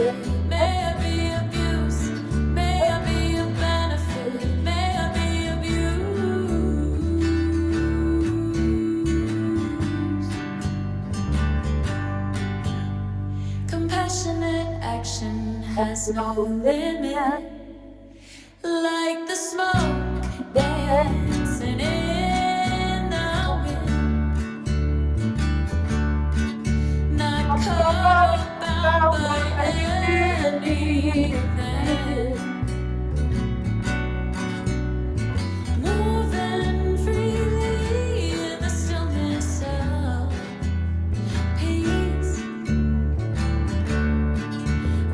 May I be of use, may I be of benefit, may I be of use. Compassionate action has no limit, like the smoke dancing in the wind, not caught or bound by anything, moving freely in the stillness of peace.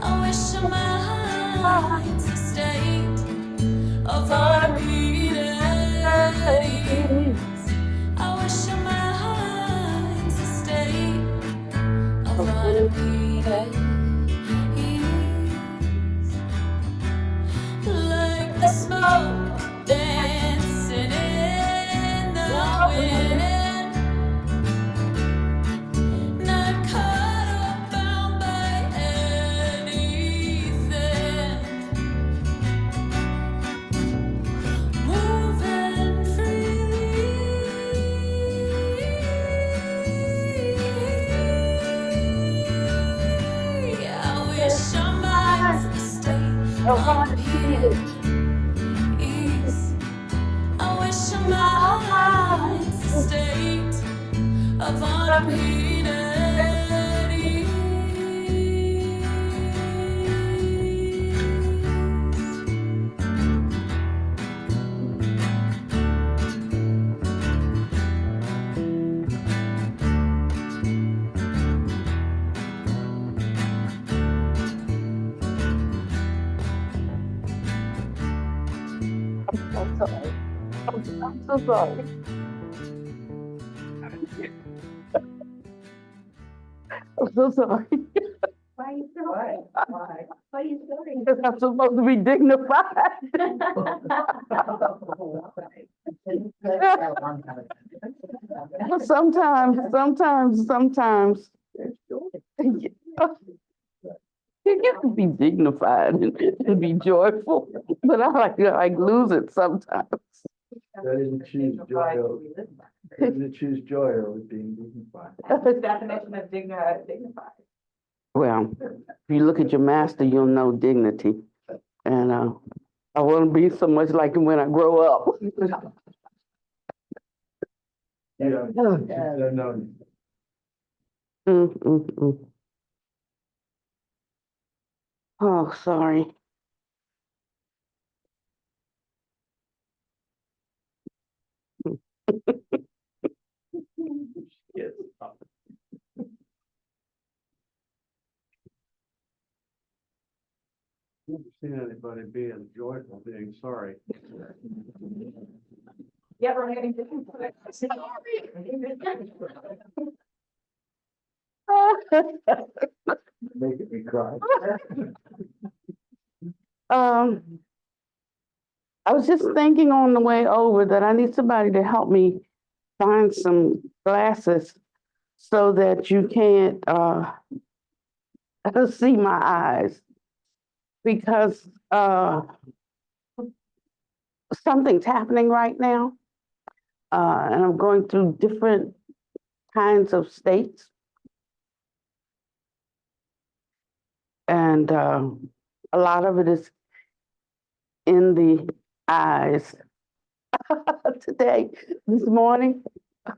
I wish your mind's a state of unremitted ease. I wish your mind's a state of unremitted ease. Like the smoke dancing in the wind, not caught or bound by anything, moving freely. I wish your mind's the state of unremitted ease. I wish your mind's the state of unremitted ease. I'm sorry. I'm so sorry. I'm so sorry. Why are you sorry? Why are you sorry? Because I'm supposed to be dignified. But sometimes, you can be dignified and be joyful, but I lose it sometimes. That isn't choose joy. That isn't choose joy over being dignified. That's the definition of dignified. Well, if you look at your master, you'll know dignity. And I want to be so much like him when I grow up. Yeah, no. Oh, sorry. Yes. Never seen anybody being joyful, being sorry. Yeah, we're getting Making me cry. I was just thinking on the way over that I need somebody to help me find some glasses so that you can't see my eyes, because something's happening right now, and I'm going through different kinds of states, and a lot of it is in the eyes. This morning, I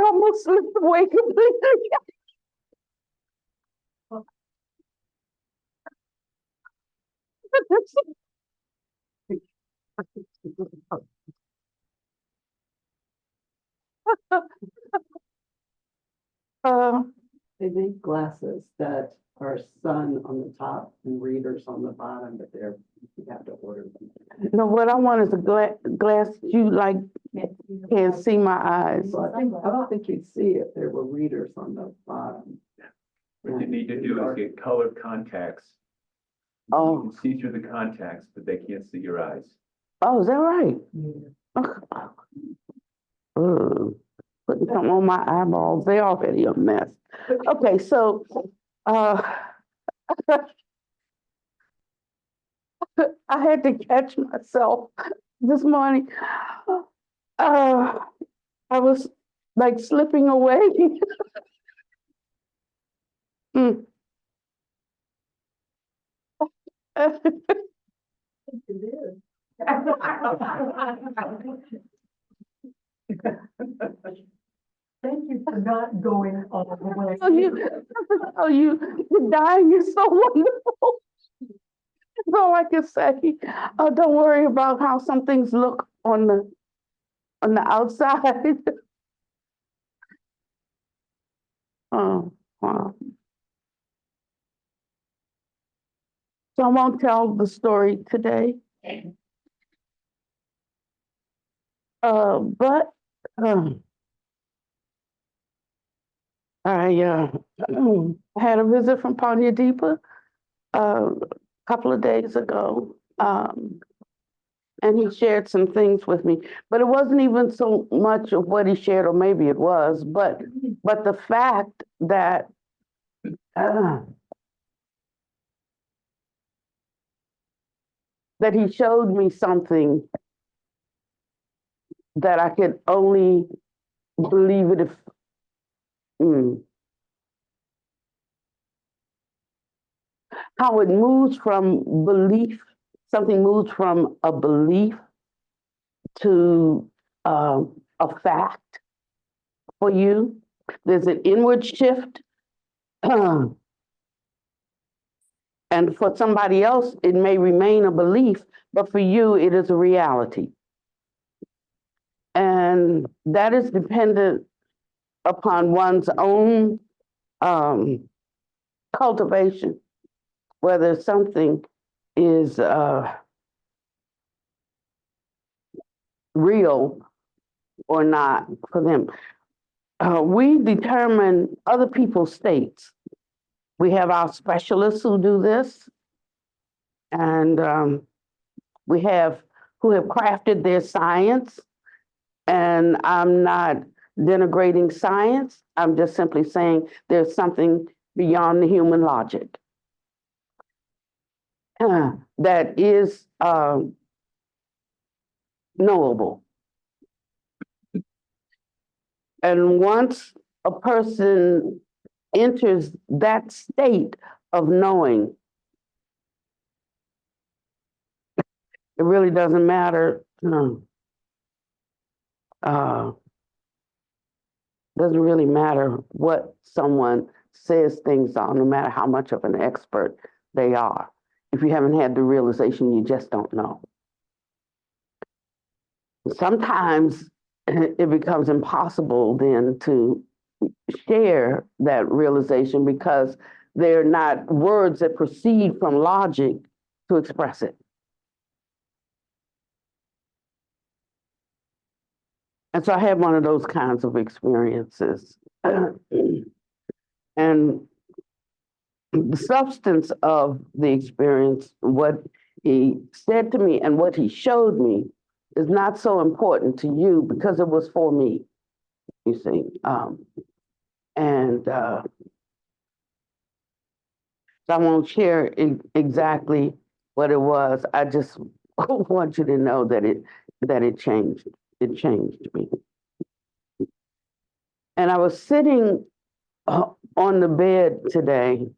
almost slipped away completely. They make glasses that are sun on the top and readers on the bottom, but you have to order them. No, what I want is a glass you like can't see my eyes. Well, I don't think you'd see if there were readers on the bottom. What you need to do is get colored contacts. You Oh, can see through the contacts, but they can't see your eyes. oh, is that right? Putting something on my eyeballs. They're already a mess. Okay, so I had to catch myself this morning. I was like slipping away. Mm. Thank you for not going all the way. Oh, you're dying is so wonderful. That's all I can say. Don't worry about how some things look on the outside. Oh, wow. So I won't tell the story today. But I had a visit from Pannavati a couple of days ago, and he shared some things with me. But it wasn't even so much of what he shared, or maybe it was, but the fact that that he showed me something that I could only believe it if. How it moves from belief, something moves from a belief to a fact for you. There's an inward shift. And for somebody else, it may remain a belief, but for you, it is a reality. And that is dependent upon one's own cultivation, whether something is real or not for them. We determine other people's states. We have our specialists who do this, and we have who have crafted their science. And I'm not denigrating science. I'm just simply saying there's something beyond the human logic that is knowable. And once a person enters that state of knowing, it really doesn't matter. Doesn't really matter what someone says things are, no matter how much of an expert they are. If you haven't had the realization, you just don't know. Sometimes it becomes impossible then to share that realization because they're not words that proceed from logic to express it. And so I had one of those kinds of experiences. And the substance of the experience, what he said to me and what he showed me, is not so important to you because it was for me, you see. So I won't share exactly what it was. I just want you to know that it changed. It changed me. And I was sitting on the bed today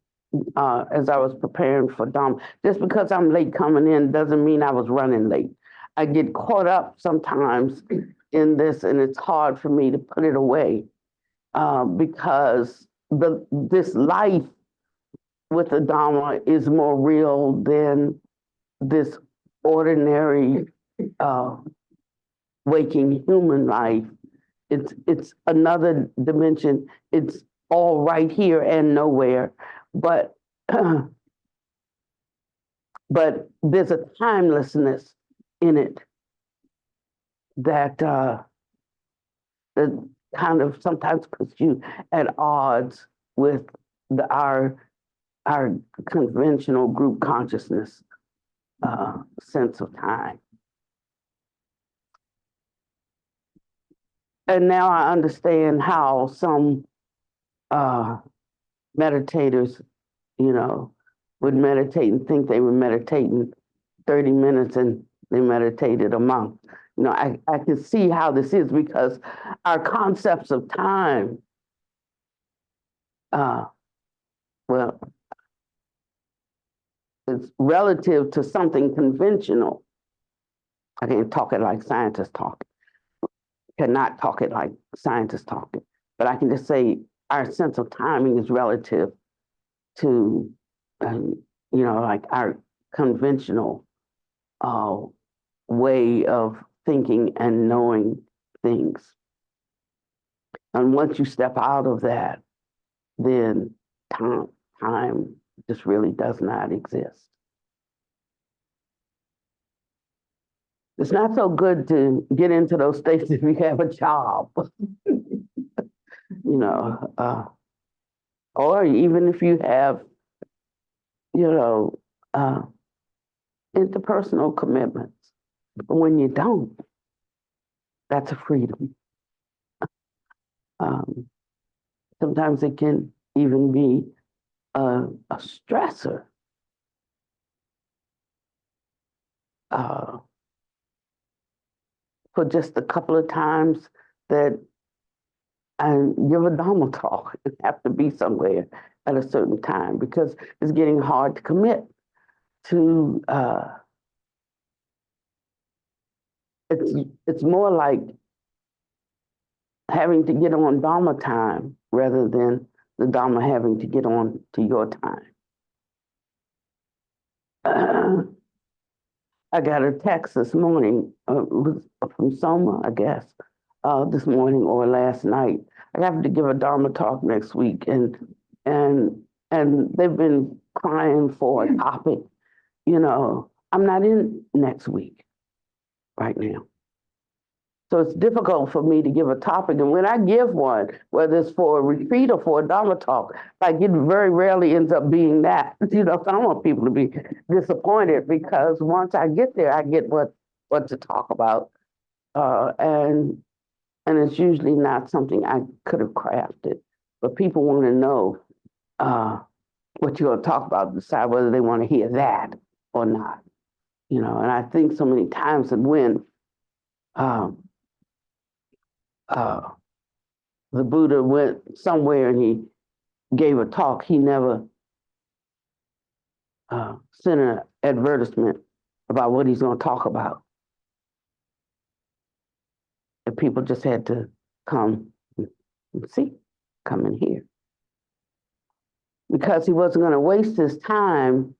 as I was preparing for Dom. Just because I'm late coming in doesn't mean I was running late. I get caught up sometimes in this, and it's hard for me to put it away because this life with the Dharma is more real than this ordinary waking human life. It's another dimension. It's all right here and nowhere, but but there's a timelessness in it that that kind of sometimes puts you at odds with our conventional group consciousness sense of time. And now I understand how some meditators, would meditate and think they were meditating 30 minutes and they meditated a month. I can see how this is because our concepts of time, well, it's relative to something conventional. I can't talk it like scientists talk. Cannot talk it like scientists talk it. But I can just say our sense of timing is relative to, like our conventional way of thinking and knowing things. And once you step out of that, then time just really does not exist. It's not so good to get into those states if you have a job, or even if you have, interpersonal commitments. But when you don't, that's a freedom. Sometimes it can even be a stressor. For just a couple of times that I give a Dharma talk and have to be somewhere at a certain time because it's getting hard to commit to. It's more like having to get on Dharma time rather than the Dharma having to get on to your time. I got a text this morning from Soma, I guess, this morning or last night. I have to give a Dharma talk next week, and they've been crying for a topic. I'm not in next week right now. So it's difficult for me to give a topic. And when I give one, whether it's for a retreat or for a Dharma talk, like it very rarely ends up being that. So I don't want people to be disappointed because once I get there, I get what to talk about. And it's usually not something I could have crafted. But people want to know what you're going to talk about, decide whether they want to hear that or not. And I think so many times that when the Buddha went somewhere and he gave a talk, he never sent an advertisement about what he's going to talk about. And people just had to come and see, come and hear. Because he wasn't going to waste his time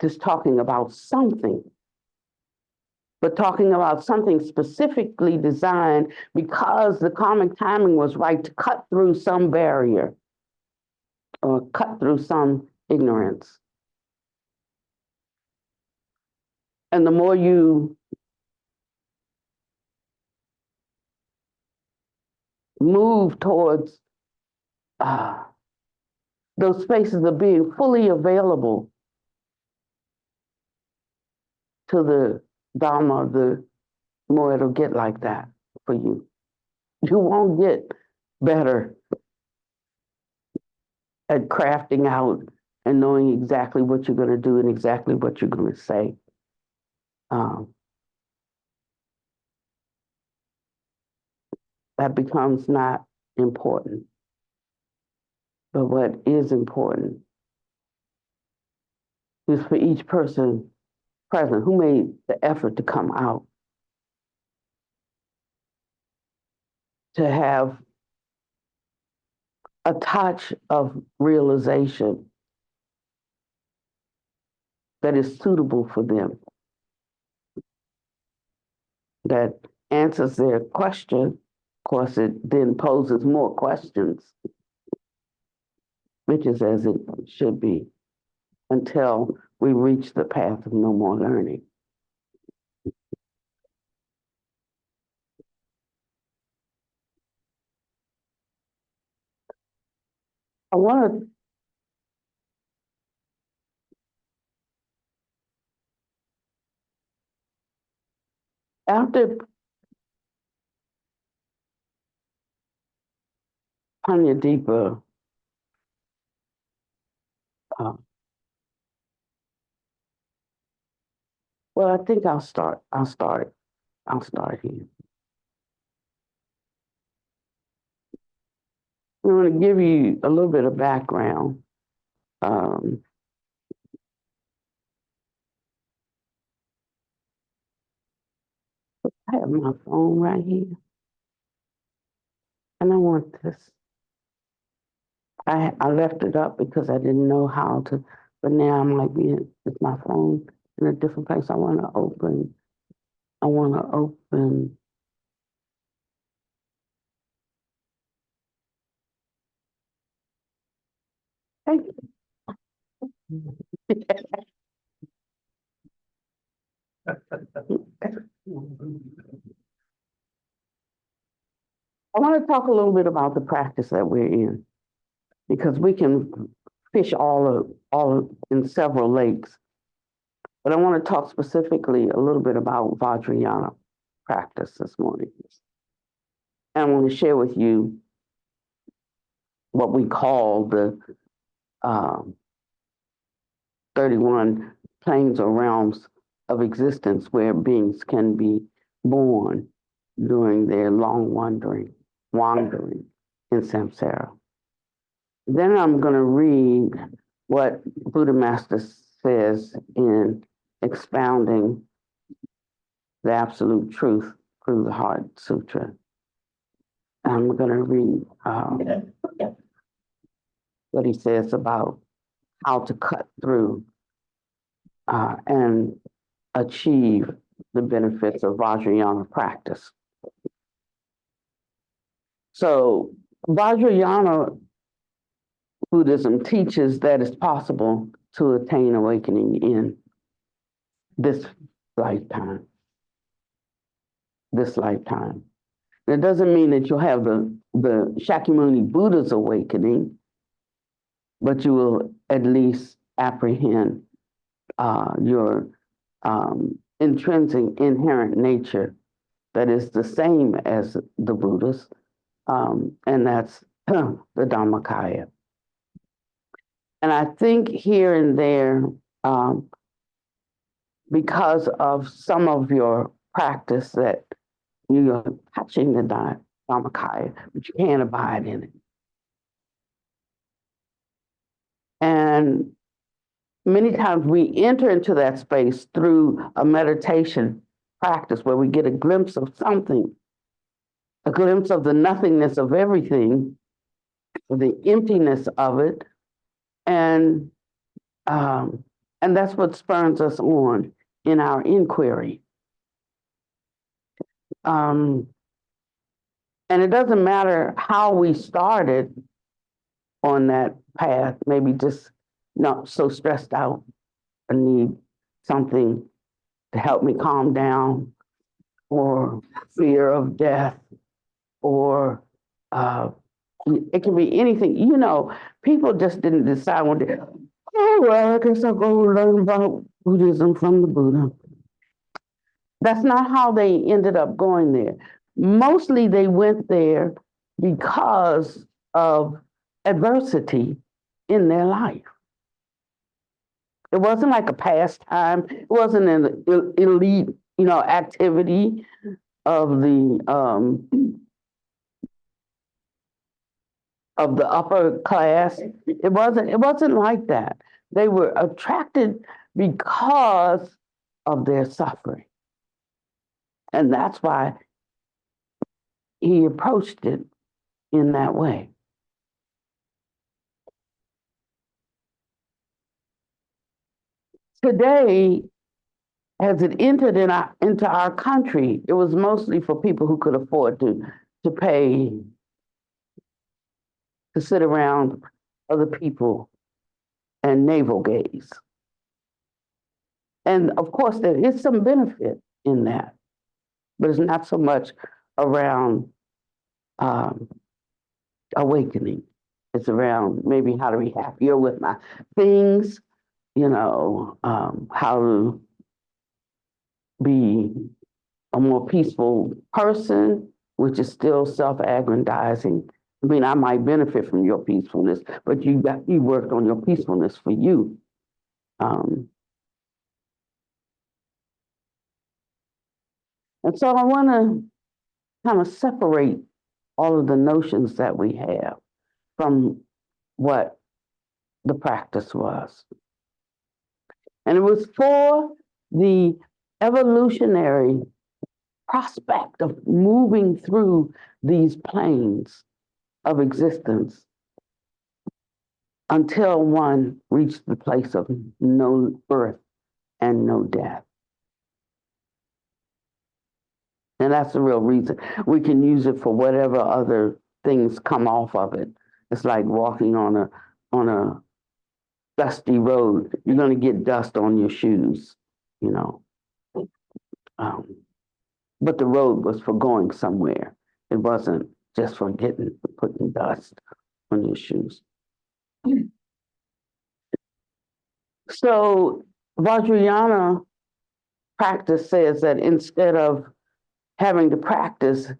just talking about something, but talking about something specifically designed because the karmic timing was right to cut through some barrier or cut through some ignorance. And the more you move towards those spaces of being fully available to the Dharma, the more it'll get like that for you. You won't get better at crafting out and knowing exactly what you're going to do and exactly what you're going to say. That becomes not important. But what is important is for each person present who made the effort to come out to have a touch of realization that is suitable for them, that answers their question. Of course, it then poses more questions, which is as it should be, until we reach the path of no more learning. I want to after plenty of deeper uh, well, I think I'll start here. I want to give you a little bit of background. Um, I have my phone right here, and I want this. I left it up because I didn't know how to, but now I might be with my phone in a different place. I want to open. Thank you. I want to talk a little bit about the practice that we're in, because we can fish all in several lakes. But I want to talk specifically a little bit about Vajrayana practice this morning. And I want to share with you what we call the 31 planes or realms of existence where beings can be born during their long wandering in samsara. Then I'm going to read what Buddha Master says in expounding the absolute truth through the Heart Sutra. I'm going to read what he says about how to cut through and achieve the benefits of Vajrayana practice. So Vajrayana Buddhism teaches that it's possible to attain awakening in this lifetime. It doesn't mean that you'll have the Shakyamuni Buddha's awakening, but you will at least apprehend your intrinsic inherent nature that is the same as the Buddha's, and that's the Dhammakaya. And I think here and there, because of some of your practice that you're touching the Dhammakaya, but you can't abide in it. And many times we enter into that space through a meditation practice where we get a glimpse of something, a glimpse of the nothingness of everything, the emptiness of it, and that's what spurs us on in our inquiry. And it doesn't matter how we started on that path, maybe just not so stressed out. I need something to help me calm down, or fear of death, or it can be anything. You know, people just didn't decide one day, oh, well, I guess I'll go learn about Buddhism from the Buddha. That's not how they ended up going there. Mostly they went there because of adversity in their life. It wasn't like a pastime. It wasn't an elite, activity of the upper class. It wasn't like that. They were attracted because of their suffering. And that's why he approached it in that way. Today, as it entered into our country, it was mostly for people who could afford to pay to sit around other people and navel gaze. And of course, there is some benefit in that, but it's not so much around awakening. It's around maybe how to be happier with my things, how to be a more peaceful person, which is still self-aggrandizing I mean, I might benefit from your peacefulness, but you worked on your peacefulness for you. And so I want to kind of separate all of the notions that we have from what the practice was. And it was for the evolutionary prospect of moving through these planes of existence until one reached the place of no birth and no death. And that's the real reason. We can use it for whatever other things come off of it. It's like walking on a dusty road. You're going to get dust on your shoes, you know. But the road was for going somewhere. It wasn't just for putting dust on your shoes. So Vajrayana practice says that instead of having to practice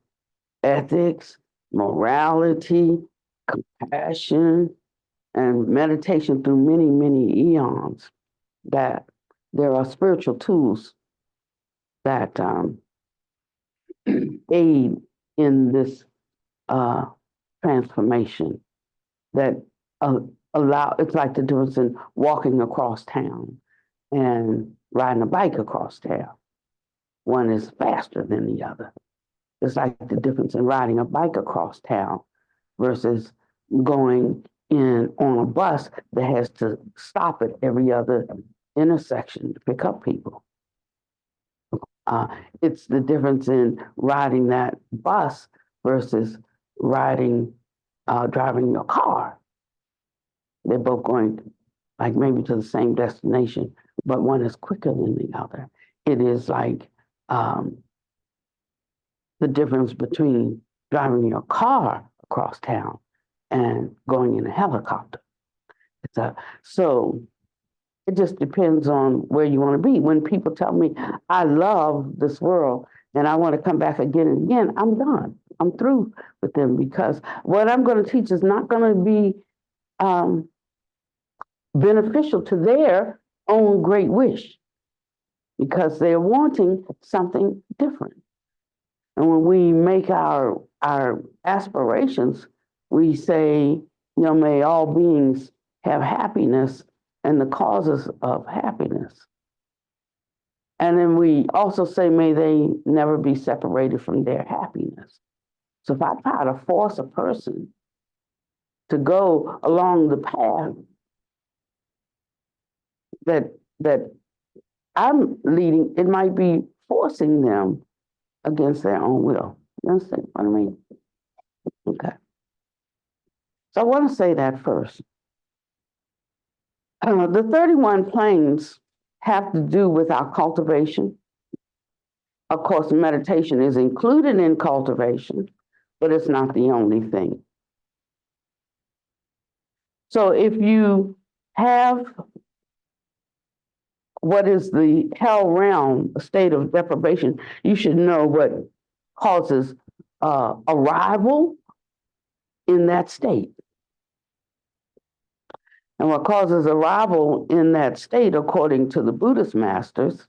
ethics, morality, compassion, and meditation through many, many eons, that there are spiritual tools that aid in this transformation, that it's like the difference in walking across town and riding a bike across town. One is faster than the other. It's like the difference in riding a bike across town versus going in on a bus that has to stop at every other intersection to pick up people. It's the difference in riding that bus versus driving your car. They're both going like maybe to the same destination, but one is quicker than the other. It is like the difference between driving your car across town and going in a helicopter. So it just depends on where you want to be. When people tell me, I love this world and I want to come back again and again, I'm done. I'm through with them, because what I'm going to teach is not going to be beneficial to their own great wish, because they're wanting something different. And when we make our aspirations, we say, may all beings have happiness and the causes of happiness. And then we also say, may they never be separated from their happiness. So if I try to force a person to go along the path that I'm leading, it might be forcing them against their own will. You understand what I mean? Okay. So I want to say that first. The 31 planes have to do with our cultivation. Of course, meditation is included in cultivation, but it's not the only thing. So if you have what is the hell realm, a state of deprivation, you should know what causes arrival in that state. And what causes arrival in that state, according to the Buddhist masters,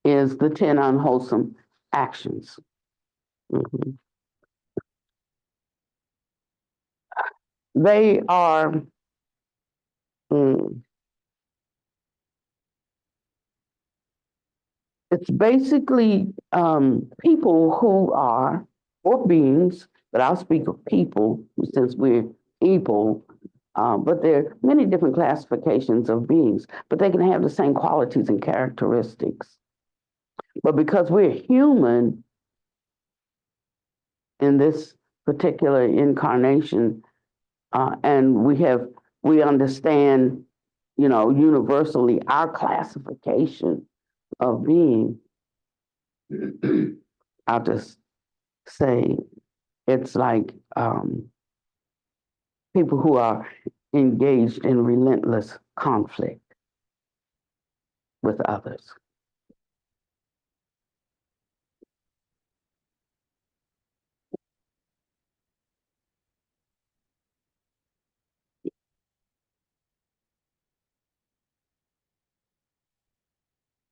is the 10 unwholesome actions. Mhm. They are it's basically people who are, or beings, but I'll speak of people since we're people, but there are many different classifications of beings, but they can have the same qualities and characteristics. But because we're human in this particular incarnation, and we understand, universally our classification of being, I'll just say it's like people who are engaged in relentless conflict with others.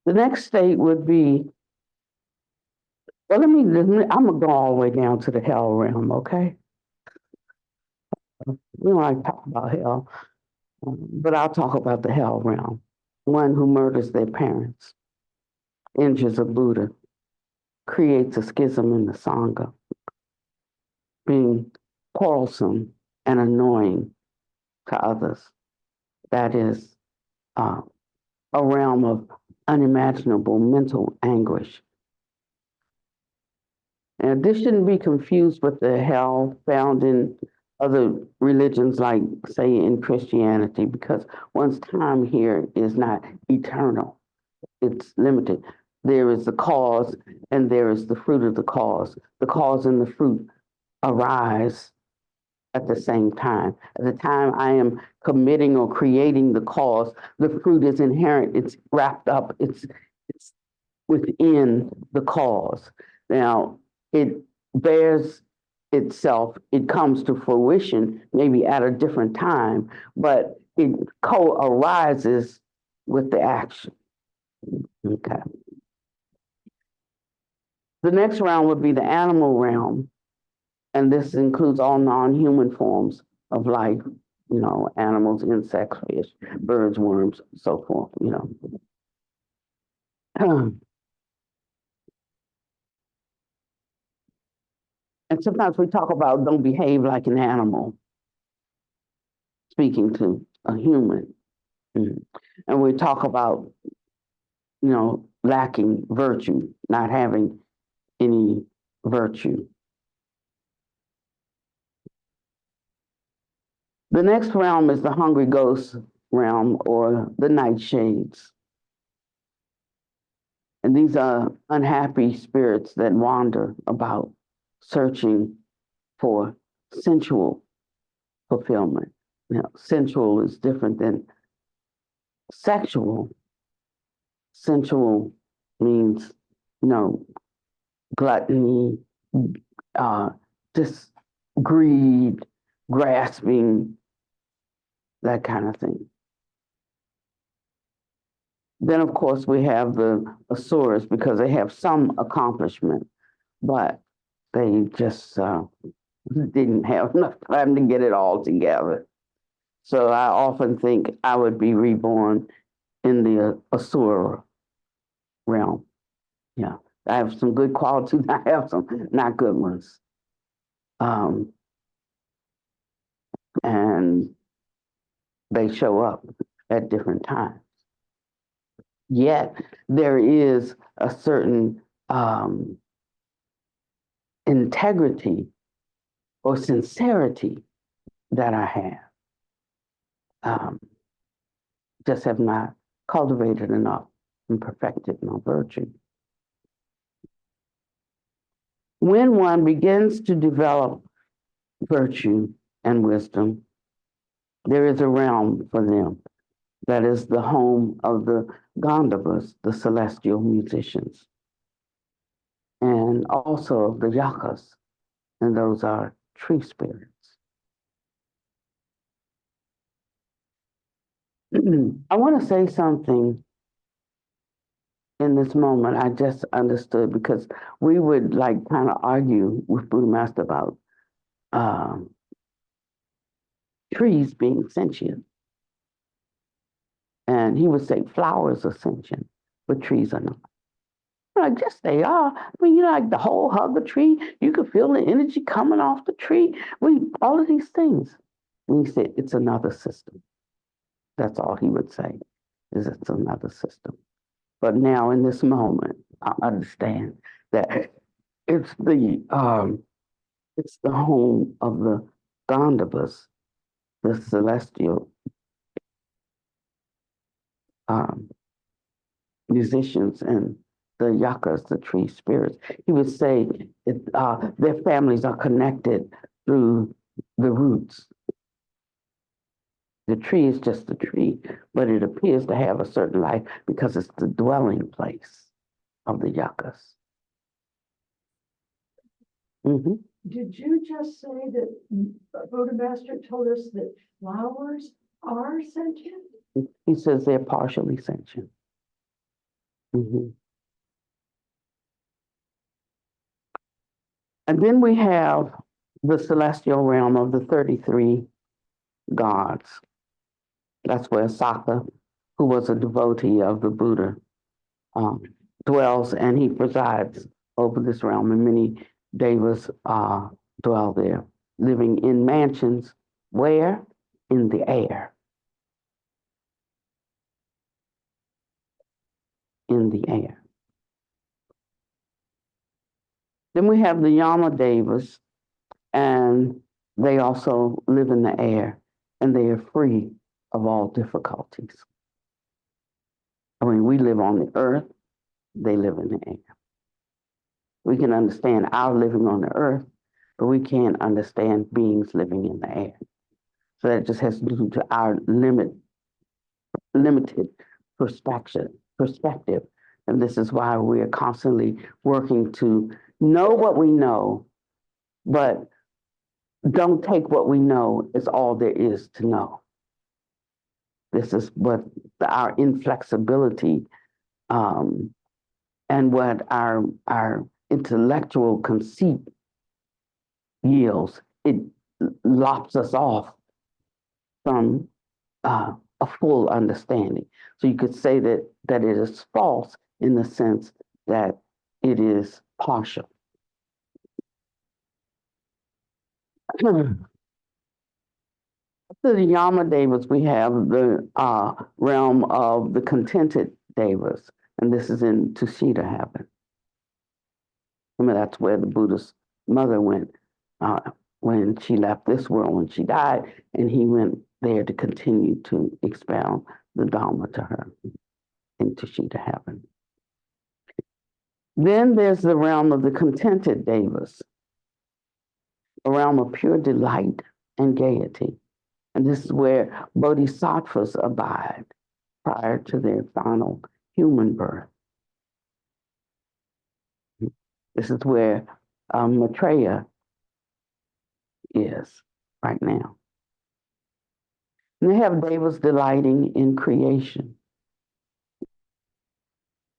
The next state would be, well, I'm gonna go all the way down to the hell realm, okay? We don't like to talk about hell, but I'll talk about the hell realm. One who murders their parents, injures a Buddha, creates a schism in the Sangha, being quarrelsome and annoying to others. That is a realm of unimaginable mental anguish. And this shouldn't be confused with the hell found in other religions, like, say, in Christianity, because one's time here is not eternal. It's limited. There is the cause and there is the fruit of the cause. The cause and the fruit arise at the same time. At the time I am committing or creating the cause, the fruit is inherent. It's wrapped up. It's within the cause. Now, it bears itself, it comes to fruition maybe at a different time, but it co-arises with the action. Okay. The next realm would be the animal realm, and this includes all non-human forms of life, animals, insects, fish, birds, worms, so forth, And sometimes we talk about don't behave like an animal, speaking to a human. And we talk about, lacking virtue, not having any virtue. The next realm is the hungry ghost realm, or the nightshades. And these are unhappy spirits that wander about searching for sensual fulfillment. Sensual is different than sexual. Sensual means, gluttony, just greed, grasping, that kind of thing. Then, of course, we have the Asuras, because they have some accomplishment, but they just didn't have enough time to get it all together. So I often think I would be reborn in the Asura realm. Yeah, I have some good qualities. I have some not good ones. And they show up at different times. Yet there is a certain integrity or sincerity that I have. Just have not cultivated enough and perfected my virtue. When one begins to develop virtue and wisdom, there is a realm for them that is the home of the Gandharvas, the celestial musicians, and also the yakas, and those are tree spirits. I want to say something in this moment. I just understood, because we would kind of argue with Buddha Master about trees being sentient. And he would say flowers are sentient, but trees are not. Like, yes, they are. I mean, like the whole hug a tree, you can feel the energy coming off the tree. All of these things. And he said, it's another system. That's all he would say, is it's another system. But now in this moment, I understand that it's the home of the Gandharvas, the celestial musicians, and the yakas, the tree spirits. He would say their families are connected through the roots. The tree is just a tree, but it appears to have a certain life because it's the dwelling place of the yakas. Mm-hmm. Did you just say that Buddha Master told us that flowers are sentient? He says they're partially sentient. Mhm. And then we have the celestial realm of the 33 gods. That's where Saka, who was a devotee of the Buddha, um, dwells, and he presides over this realm, and many devas dwell there, living in mansions. Where? In the air. In the air. Then we have the Yama devas, and they also live in the air, and they are free of all difficulties. I mean, we live on the earth, they live in the air. We can understand our living on the earth, but we can't understand beings living in the air. So that just has to do to our limited perspective. And this is why we are constantly working to know what we know, but don't take what we know as all there is to know. This is what our inflexibility and what our intellectual conceit yields. It lops us off from a full understanding. So you could say that it is false in the sense that it is partial. After the Yama Devas, we have the realm of the contented Devas, and this is in Tushita heaven. I mean, that's where the Buddha's mother went when she left this world, when she died, and he went there to continue to expound the Dharma to her in Tushita heaven. Then there's the realm of the contented Devas, a realm of pure delight and gaiety. And this is where bodhisattvas abide prior to their final human birth. This is where Maitreya is right now. And they have devas delighting in creation.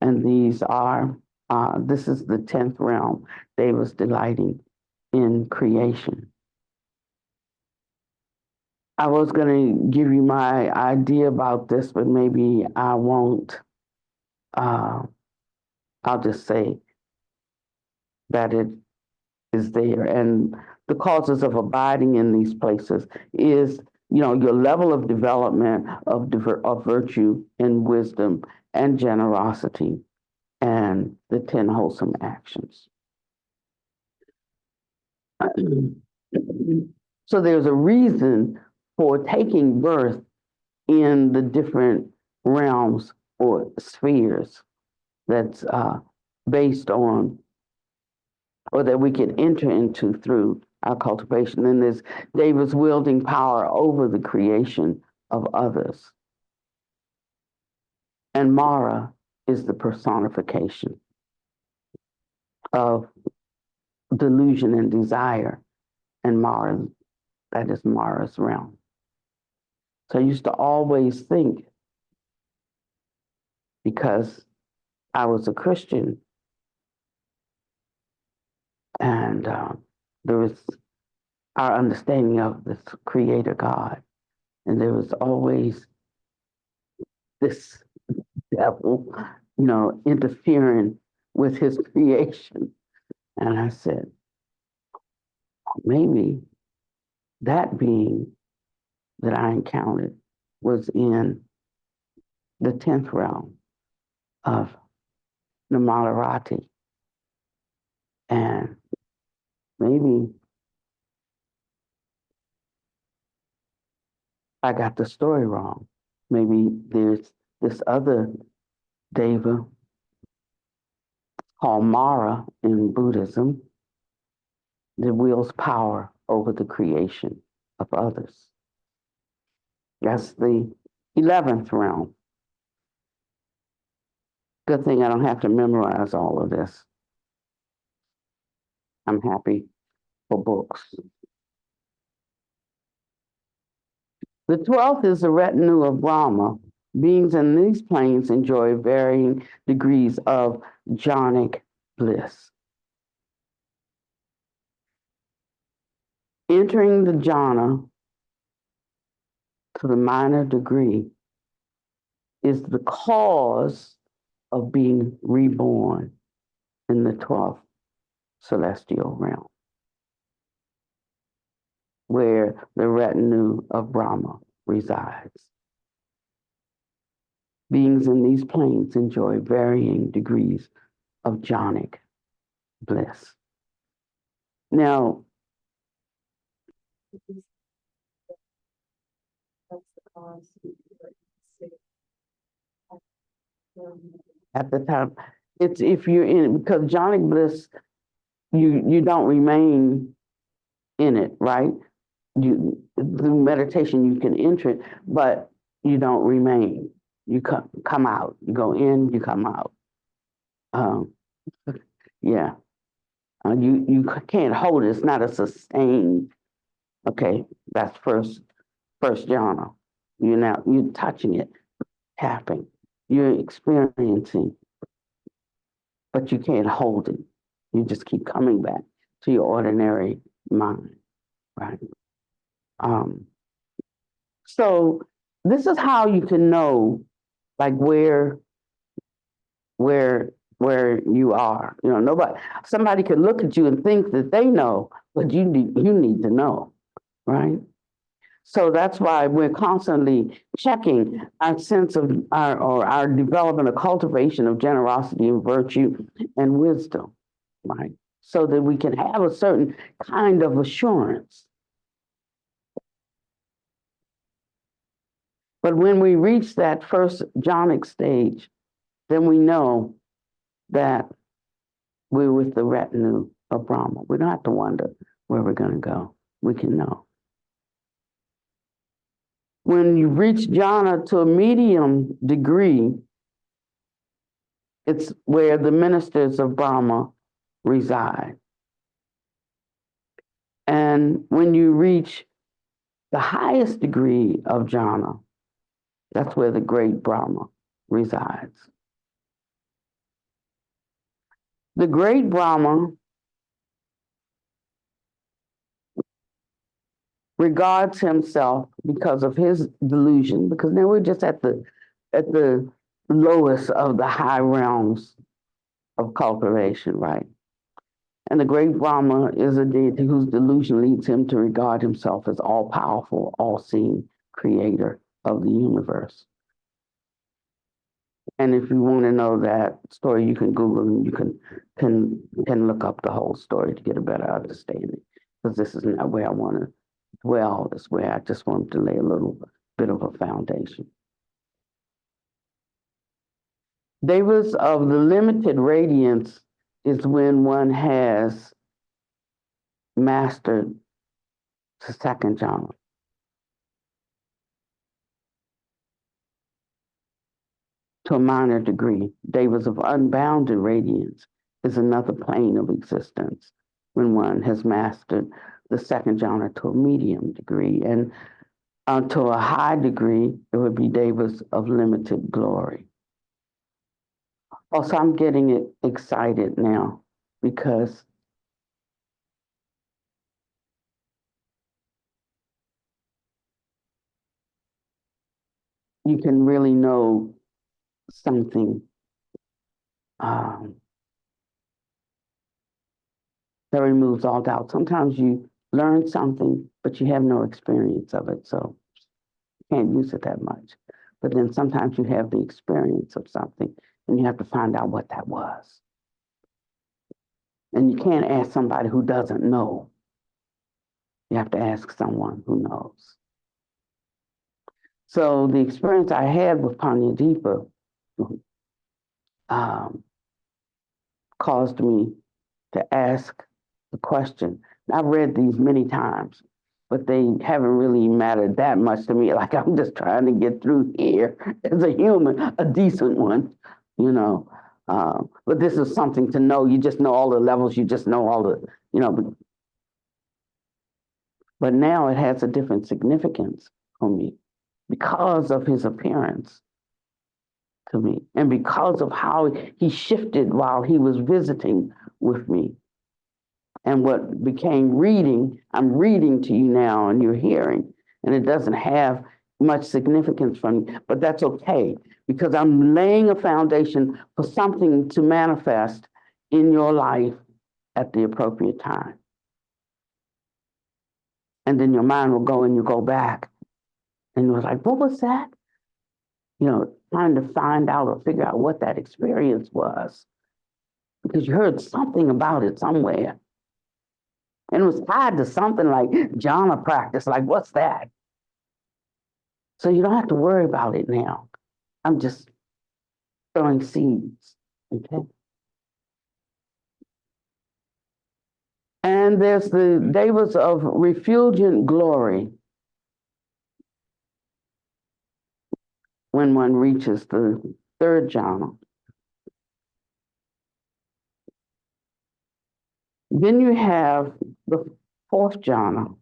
And these are, this is the 10th realm, devas delighting in creation. I was going to give you my idea about this, but maybe I won't. I'll just say that it is there. And the causes of abiding in these places is, your level of development of virtue and wisdom and generosity and the 10 wholesome actions. So there's a reason for taking birth in the different realms or spheres that's based on, or that we can enter into through our cultivation. Then there's David's wielding power over the creation of others. And Mara is the personification of delusion and desire. And Mara, that is Mara's realm. So I used to always think, because I was a Christian, and there was our understanding of this creator God, and there was always this devil, interfering with his creation. And I said, maybe that being that I encountered was in the 10th realm of the Pannavati. And maybe I got the story wrong. Maybe there's this other deva called Mara in Buddhism that wields power over the creation of others. That's the 11th realm. Good thing I don't have to memorize all of this. I'm happy for books. The 12th is the retinue of Brahma, Beings in these planes enjoy varying degrees of jhanic bliss. Entering the jhana to the minor degree is the cause of being reborn in the 12th celestial realm, where the retinue of Brahma resides. Beings in these planes enjoy varying degrees of jhanic bliss. Now, That's the cause. at the time, it's if you're in, because jhanic bliss, you don't remain in it, right? You through meditation you can enter it, but you don't remain. You come out. You go in, you come out. Um, yeah. You can't hold it. It's not a sustained. Okay, that's first jhana. You're touching it, tapping. You're experiencing, but you can't hold it. You just keep coming back to your ordinary mind, right? So this is how you can know, like where you are. Somebody could look at you and think that they know, but you need to know, right? So that's why we're constantly checking our sense of our development, or cultivation of generosity and virtue and wisdom, right? So that we can have a certain kind of assurance. But when we reach that first jhanic stage, then we know that we're with the retinue of Brahma. We don't have to wonder where we're going to go. We can know. When you reach jhana to a medium degree, it's where the ministers of Brahma reside. And when you reach the highest degree of jhana, that's where the great Brahma resides. The great Brahma regards himself, because of his delusion, because now we're just at the lowest of the high realms of cultivation, right? And the great Brahma is a deity whose delusion leads him to regard himself as all-powerful, all-seeing creator of the universe. And if you want to know that story, you can Google and you can look up the whole story to get a better understanding. Because this is not where I want to dwell. It's where I just want to lay a little bit of a foundation. Devas of the limited radiance is when one has mastered the second jhana. To a minor degree, devas of unbounded radiance is another plane of existence when one has mastered the second jhana to a medium degree. And to a high degree, it would be devas of limited glory. Also, I'm getting excited now because you can really know something that removes all doubt. Sometimes you learn something, but you have no experience of it, so you can't use it that much. But then sometimes you have the experience of something, and you have to find out what that was. And you can't ask somebody who doesn't know. You have to ask someone who knows. So the experience I had with Pannavati caused me to ask the question. I've read these many times, but they haven't really mattered that much to me. Like, I'm just trying to get through here as a human, a decent one, you know. But this is something to know. You just know all the levels. You just know all the, you know. But now it has a different significance for me because of his appearance to me. And because of how he shifted while he was visiting with me, and what became reading, I'm reading to you now and you're hearing, and it doesn't have much significance from me, but that's okay, because I'm laying a foundation for something to manifest in your life at the appropriate time. And then your mind will go and you go back and you're like, what was that? You know, trying to find out or figure out what that experience was, because you heard something about it somewhere. And it was tied to something like jhana practice, like what's that? So you don't have to worry about it now. I'm just throwing seeds, okay? And there's the devas of refulgent glory when one reaches the third jhana. Then you have the fourth jhana.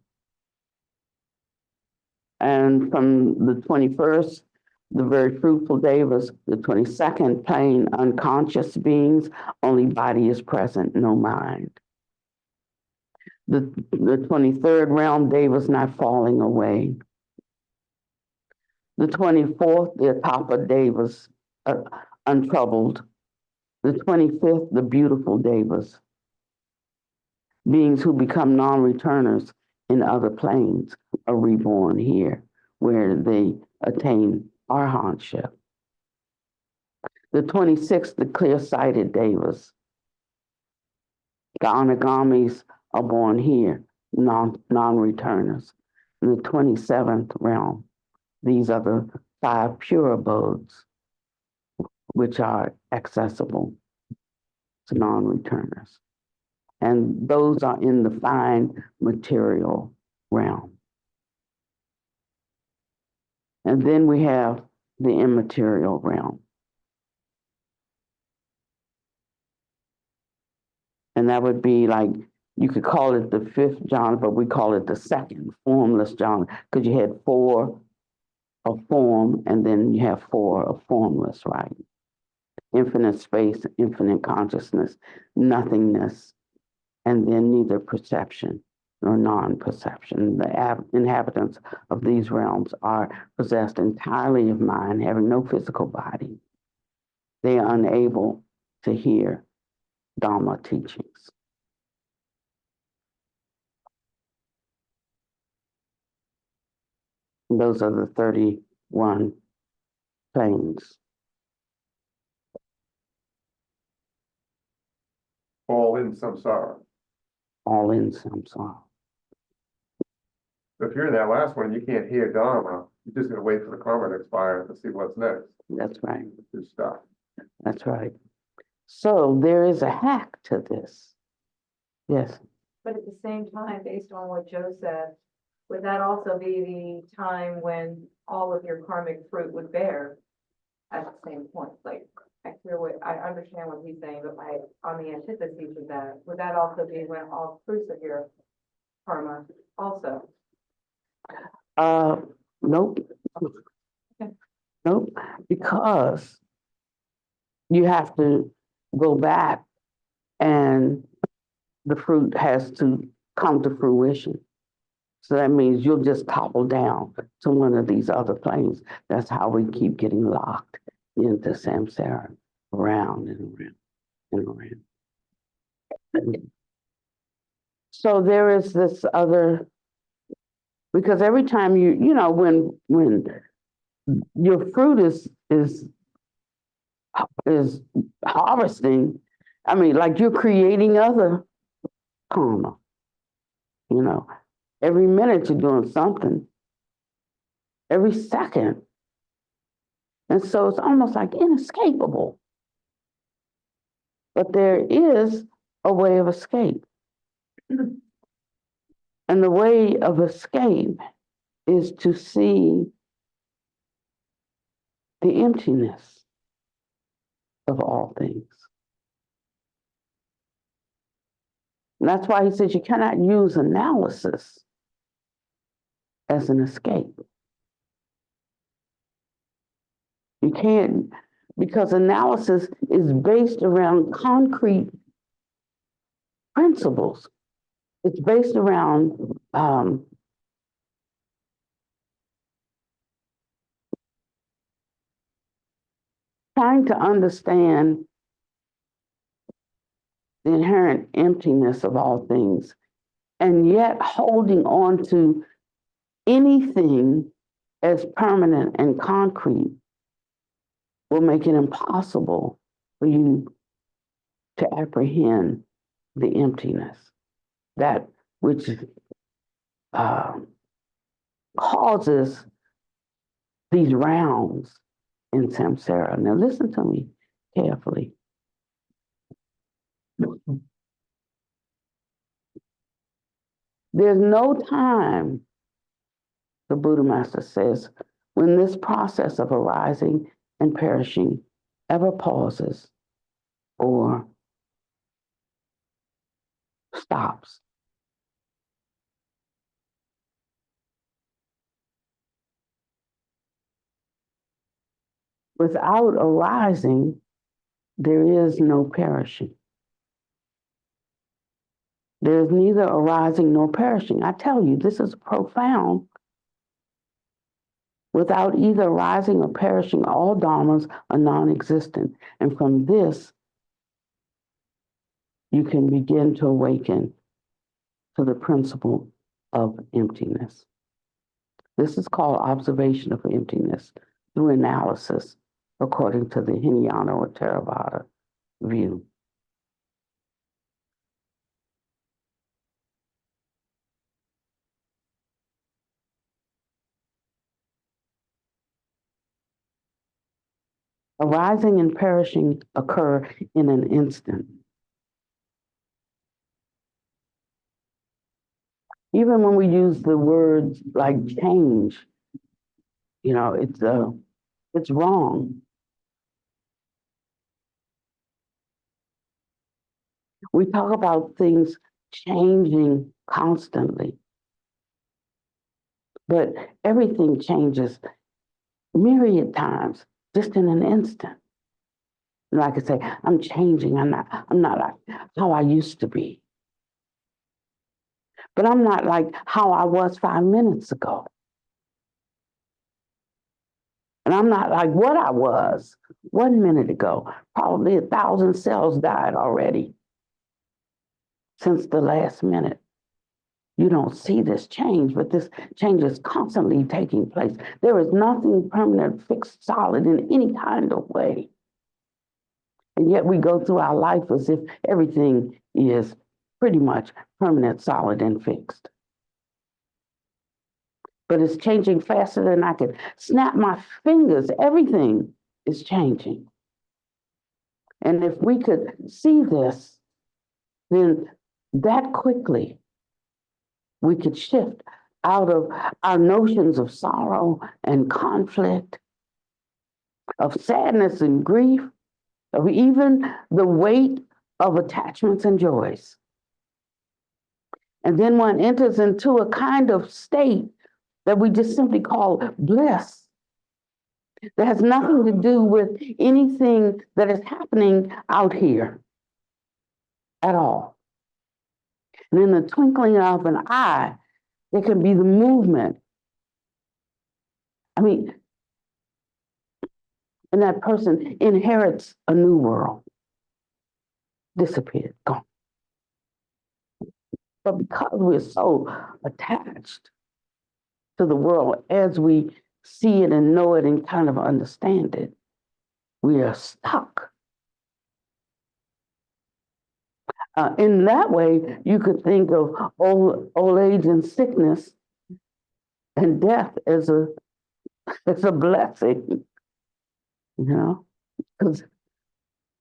And from the 21st, the very fruitful devas, the 22nd, plain unconscious beings, only body is present, no mind. The 23rd realm, devas not falling away. The 24th, the atapa devas, untroubled. The 25th, the beautiful devas, beings who become non-returners in other planes are reborn here, where they attain arhatship. The 26th, the clear-sighted devas. The anagamis are born here, non-returners. In the 27th realm, these are the 5 pure abodes, which are accessible to non-returners. And those are in the fine material realm. And then we have the immaterial realm. And that would be like, you could call it the 5th jhana, but we call it the 2nd, formless jhana, because you had 4 of form, and then you have 4 of formless, right? Infinite space, infinite consciousness, nothingness, and then neither perception nor non-perception. The inhabitants of these realms are possessed entirely of mind, having no physical body. They are unable to hear Dhamma teachings. Those are the 31 planes. All in samsara. All in samsara. If you're in that last one, you can't hear Dharma, you're just gonna wait for the karma to expire to see what's next. That's right. Just stop. That's right. So there is a hack to this. Yes. But at the same time, based on what Joe said, would that also be the time when all of your karmic fruit would bear at the same point? Like, I understand what he's saying, but on the antithesis of that, would that also be when all fruits of your karma also? Nope. Nope. Because you have to go back and the fruit has to come to fruition. So that means you'll just topple down to one of these other planes. That's how we keep getting locked into samsara, around and around and around. So there is this other, because every time you know, when your fruit is harvesting, I mean, like you're creating other karma, you know. Every minute you're doing something, every second. And so it's almost like inescapable. But there is a way of escape. And the way of escape is to see the emptiness of all things. And that's why he says you cannot use analysis as an escape. You can't because analysis is based around concrete principles. It's based around trying to understand the inherent emptiness of all things, and yet holding on to anything as permanent and concrete will make it impossible for you to apprehend the emptiness, that which causes these rounds in samsara. Now listen to me carefully. There's no time, the Buddha Master says, when this process of arising and perishing ever pauses or stops. Without arising, there is no perishing. There is neither arising nor perishing. I tell you, this is profound. Without either arising or perishing, all dharmas are non-existent. And from this, you can begin to awaken to the principle of emptiness. This is called observation of emptiness through analysis, according to the Hinayana or Theravada view. Arising and perishing occur in an instant. Even when we use the words like change, you know, it's wrong. We talk about things changing constantly, but everything changes myriad times, just in an instant. Like I say, I'm changing. I'm not like how I used to be. But I'm not like how I was 5 minutes ago. And I'm not like what I was 1 minute ago. Probably 1,000 cells died already since the last minute. You don't see this change, but this change is constantly taking place. There is nothing permanent, fixed, solid in any kind of way. And yet we go through our life as if everything is pretty much permanent, solid, and fixed. But it's changing faster than I can snap my fingers. Everything is changing. And if we could see this, then that quickly we could shift out of our notions of sorrow and conflict, of sadness and grief, of even the weight of attachments and joys. And then one enters into a kind of state that we just simply call bliss. That has nothing to do with anything that is happening out here at all. And in the twinkling of an eye, there can be the movement. I mean, and that person inherits a new world. Disappeared, gone. But because we're so attached to the world as we see it and know it and kind of understand it, we are stuck. In that way, you could think of old age and sickness and death as a blessing, you know, because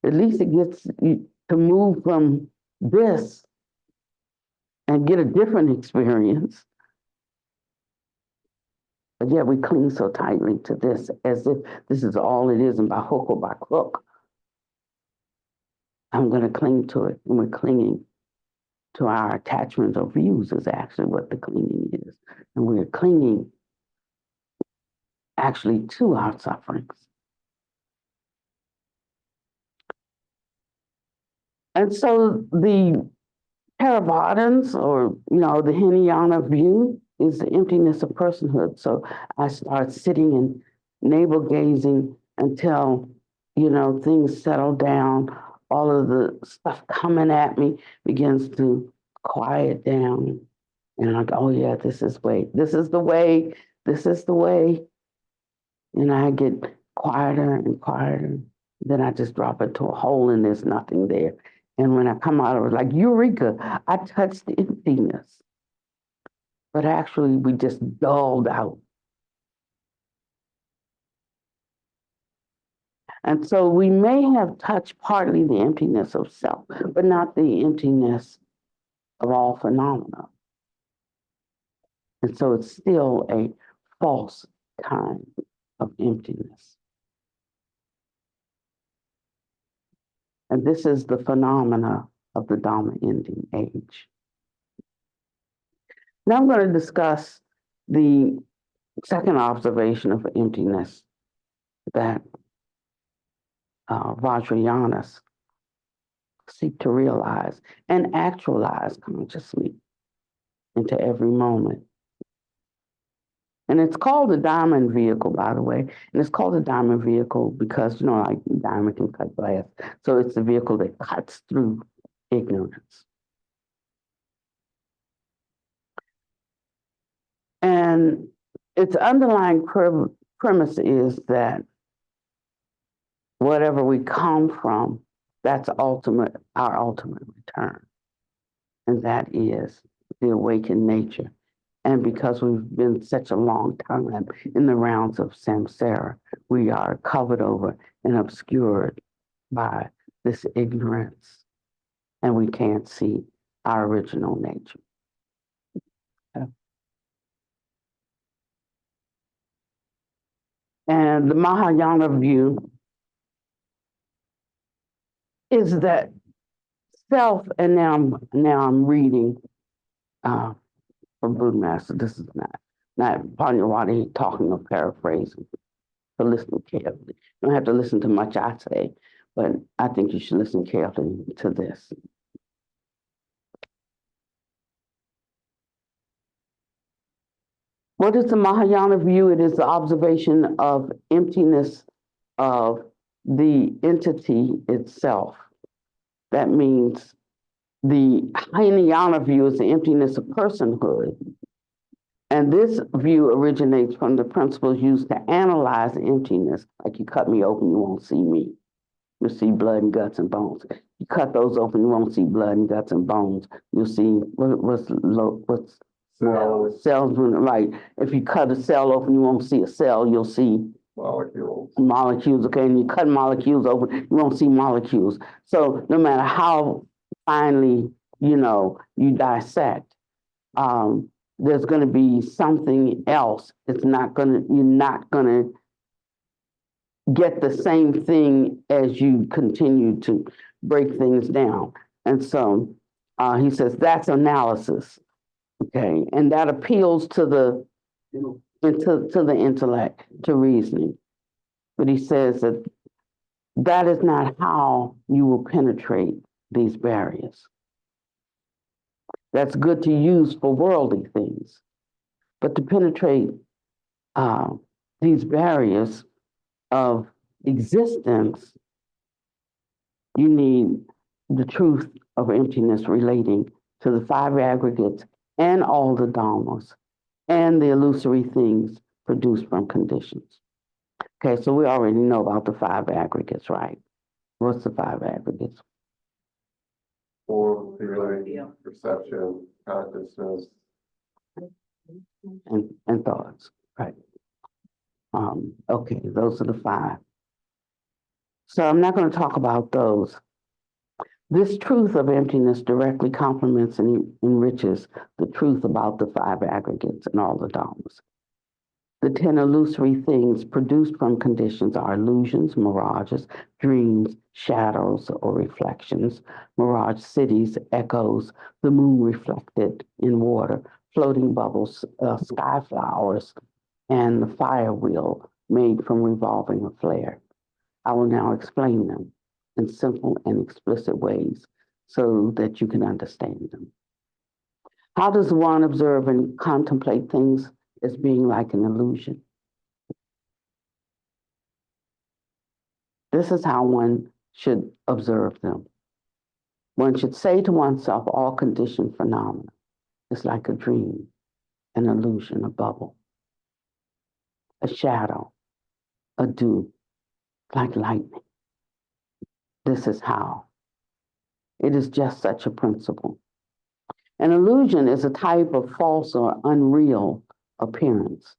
at least it gets you to move from this and get a different experience. But yet we cling so tightly to this as if this is all it is, and by hook or by crook, I'm going to cling to it. And we're clinging to our attachment or views is actually what the clinging is. And we're clinging actually to our sufferings. And so the Theravadins, or the Hinayana view, is the emptiness of personhood. So I start sitting and navel gazing until things settle down. All of the stuff coming at me begins to quiet down, and I'm like, oh yeah, this is the way, this is the way. And I get quieter and quieter. Then I just drop into a hole and there's nothing there. And when I come out of it, like Eureka, I touched the emptiness. But actually, we just dulled out. And so we may have touched partly the emptiness of self, but not the emptiness of all phenomena. And so it's still a false kind of emptiness. And this is the phenomena of the Dhamma ending age. Now I'm going to discuss the second observation of emptiness that Vajrayanas seek to realize and actualize consciously into every moment. And it's called the diamond vehicle, by the way. And it's called the diamond vehicle because, like diamond can cut glass. So it's the vehicle that cuts through ignorance. And its underlying premise is that whatever we come from, that's our ultimate return. And that is the awakened nature. And because we've been such a long time in the rounds of samsara, we are covered over and obscured by this ignorance. And we can't see our original nature. Okay. And the Mahayana view is that self, and now I'm reading from Buddha Master. This is not Pannavati talking or paraphrasing. So listen carefully. You don't have to listen to much I say, but I think you should listen carefully to this. What is the Mahayana view? It is the observation of emptiness of the entity itself. That means the Hinayana view is the emptiness of personhood. And this view originates from the principles used to analyze emptiness. Like you cut me open, you won't see me. You'll see blood and guts and bones. You cut those open, you won't see blood and guts and bones. You'll see what's cells, right? If you cut a cell open, you won't see a cell, you'll see molecules, okay? And you cut molecules open, you won't see molecules. So no matter how finely, you dissect, there's going to be something else. You're not going to get the same thing as you continue to break things down. And so he says that's analysis, okay? And that appeals to the intellect, to reasoning. But he says that is not how you will penetrate these barriers. That's good to use for worldly things. But to penetrate these barriers of existence, you need the truth of emptiness relating to the five aggregates and all the dhammas and the illusory things produced from conditions. Okay, so we already know about the five aggregates, right? What's the five aggregates? Form, feeling, perception, consciousness. And thoughts, right? Okay, those are the five. So I'm not going to talk about those. This truth of emptiness directly complements and enriches the truth about the five aggregates and all the dhammas. The 10 illusory things produced from conditions are illusions, mirages, dreams, shadows or reflections, mirage cities, echoes, the moon reflected in water, floating bubbles, sky flowers, and the fire wheel made from revolving a flare. I will now explain them in simple and explicit ways so that you can understand them. How does one observe and contemplate things as being like an illusion? This is how one should observe them. One should say to oneself, all conditioned phenomena is like a dream, an illusion, a bubble, a shadow, a dew, like lightning. This is how. It is just such a principle. An illusion is a type of false or unreal appearance.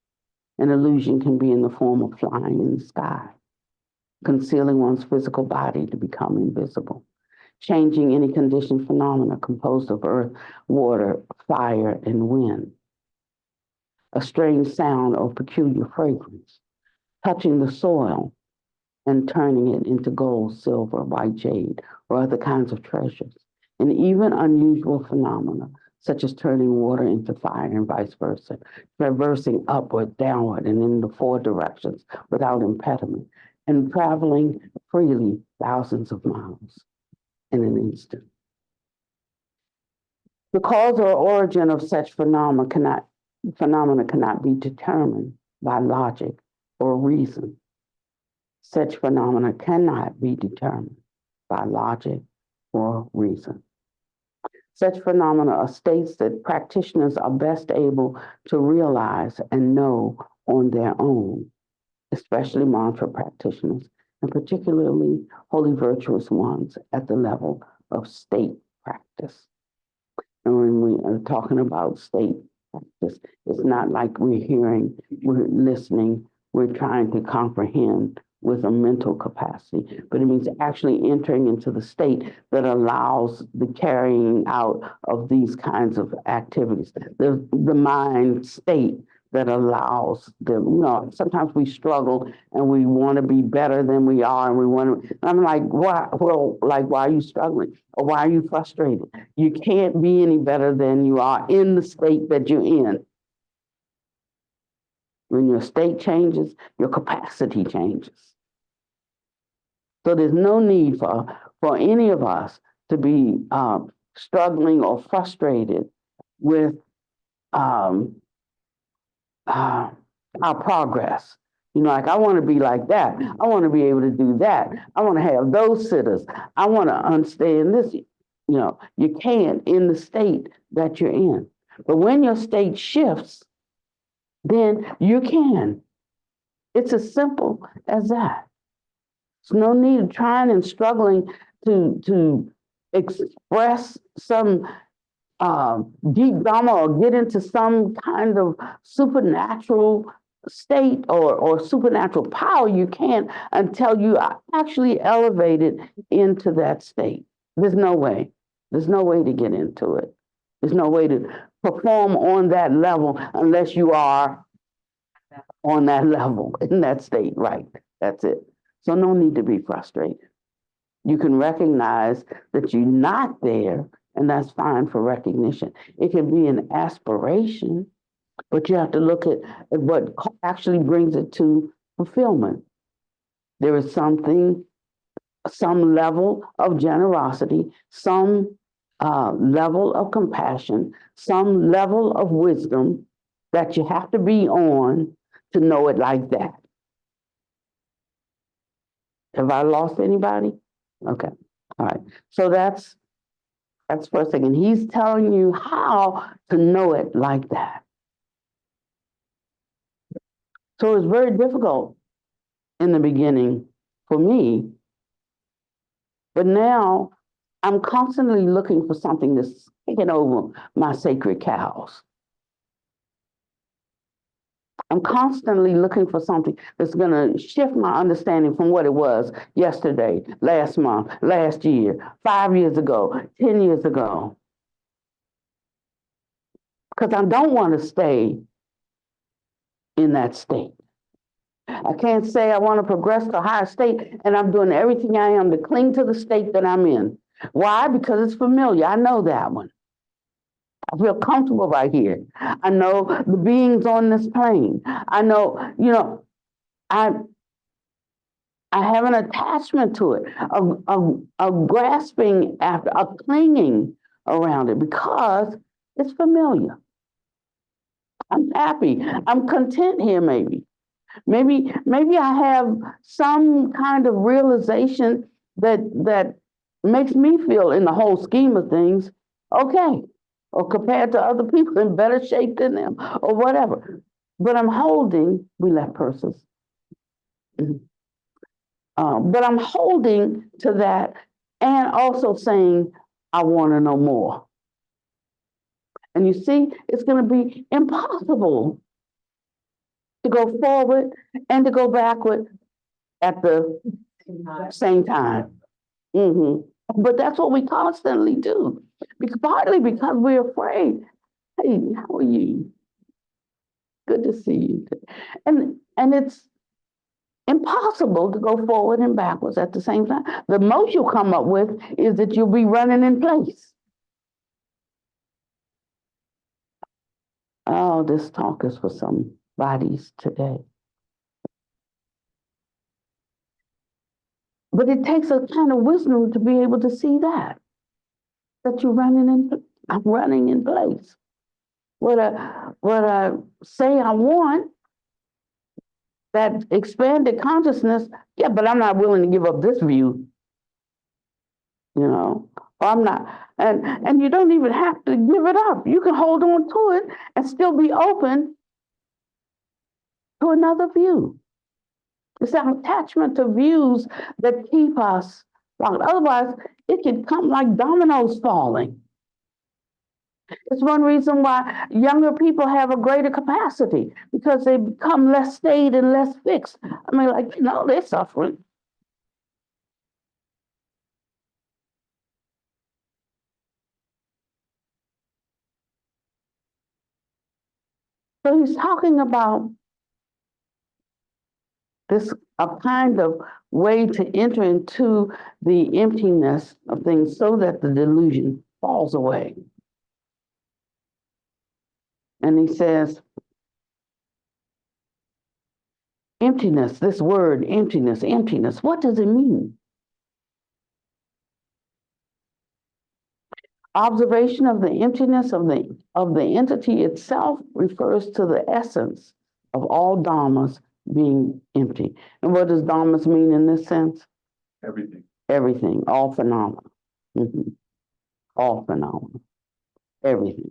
An illusion can be in the form of flying in the sky, concealing one's physical body to become invisible, changing any conditioned phenomena composed of earth, water, fire, and wind, a strange sound or peculiar fragrance, touching the soil and turning it into gold, silver, white jade, or other kinds of treasures, and even unusual phenomena, such as turning water into fire and vice versa, traversing upward, downward, and in the four directions without impediment, and traveling freely thousands of miles in an instant. The cause or origin of such phenomena cannot be determined by logic or reason. Such phenomena cannot be determined by logic or reason. Such phenomena are states that practitioners are best able to realize and know on their own, especially mantra practitioners, and particularly holy virtuous ones at the level of state practice. And when we are talking about state practice, it's not like we're listening, we're trying to comprehend with a mental capacity, but it means actually entering into the state that allows the carrying out of these kinds of activities. The mind state that allows them, sometimes we struggle and we want to be better than we are, and we want to, I'm like, why? Well, like, why are you struggling? Or why are you frustrated? You can't be any better than you are in the state that you're in. When your state changes, your capacity changes. So there's no need for any of us to be struggling or frustrated with our progress. Like, I want to be like that. I want to be able to do that. I want to have those sitters. I want to understand this. You can't in the state that you're in. But when your state shifts, then you can. It's as simple as that. There's no need of trying and struggling to express some deep Dharma or get into some kind of supernatural state or supernatural power. You can't until you are actually elevated into that state. There's no way. There's no way to get into it. There's no way to perform on that level unless you are on that level, in that state, right? That's it. So no need to be frustrated. You can recognize that you're not there, and that's fine for recognition. It can be an aspiration, but you have to look at what actually brings it to fulfillment. There is some level of generosity, some level of compassion, some level of wisdom that you have to be on to know it like that. Have I lost anybody? Okay. All right. So that's first thing. And he's telling you how to know it like that. So it's very difficult in the beginning for me, but now I'm constantly looking for something that's taking over my sacred cows. I'm constantly looking for something that's going to shift my understanding from what it was yesterday, last month, last year, 5 years ago, 10 years ago. Because I don't want to stay in that state. I can't say I want to progress to a higher state and I'm doing everything I am to cling to the state that I'm in. Why? Because it's familiar. I know that one. I feel comfortable right here. I know the beings on this plane. I know, I I have an attachment to it, a grasping after, a clinging around it because it's familiar. I'm happy. I'm content here, maybe. Maybe I have some kind of realization that makes me feel in the whole scheme of things, okay, or compared to other people in better shape than them, or whatever. But I'm holding, we left purses. But I'm holding to that and also saying, I want to know more. And you see, it's going to be impossible to go forward and to go backward at the same time. But that's what we constantly do. Partly because we're afraid. Hey, how are you? Good to see you. And it's impossible to go forward and backwards at the same time. The most you'll come up with is that you'll be running in place. Oh, this talk is for some bodies today. But it takes a kind of wisdom to be able to see that I'm running in place. What I say I want, that expanded consciousness, yeah, but I'm not willing to give up this view. Or I'm not, and you don't even have to give it up. You can hold on to it and still be open to another view. It's our attachment to views that keep us locked. Otherwise, it can come like dominoes falling. It's one reason why younger people have a greater capacity, because they become less staid and less fixed. I mean, they're suffering. So he's talking about this, a kind of way to enter into the emptiness of things so that the delusion falls away. And he says, emptiness, this word, emptiness, what does it mean? Observation of the emptiness of the entity itself refers to the essence of all dhammas being empty. And what does dhammas mean in this sense? Everything. Everything, all phenomena. All phenomena, everything.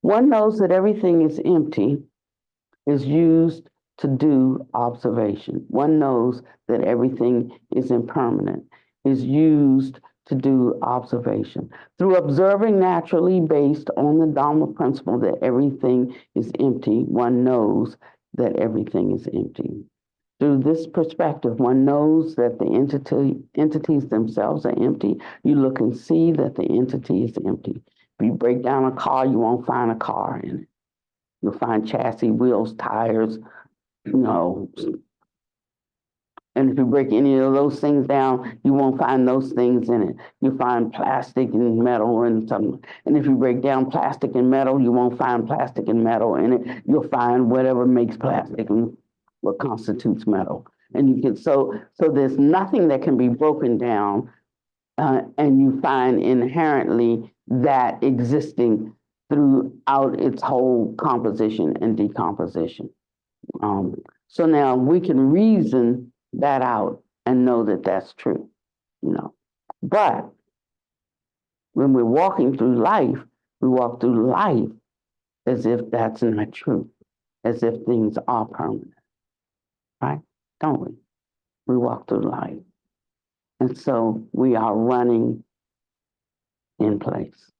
One knows that everything is empty is used to do observation. One knows that everything is impermanent is used to do observation. Through observing naturally based on the Dhamma principle that everything is empty, one knows that everything is empty. Through this perspective, one knows that the entities themselves are empty. You look and see that the entity is empty. If you break down a car, you won't find a car in it. You'll find chassis, wheels, tires, and if you break any of those things down, you won't find those things in it. You find plastic and metal and something. And if you break down plastic and metal, you won't find plastic and metal in it. You'll find whatever makes plastic and what constitutes metal. And you can so there's nothing that can be broken down, and you find inherently that existing throughout its whole composition and decomposition. So now we can reason that out and know that that's true, But when we're walking through life, we walk through life as if that's not true, as if things are permanent, right? Don't we? We walk through life. And so we are running in place.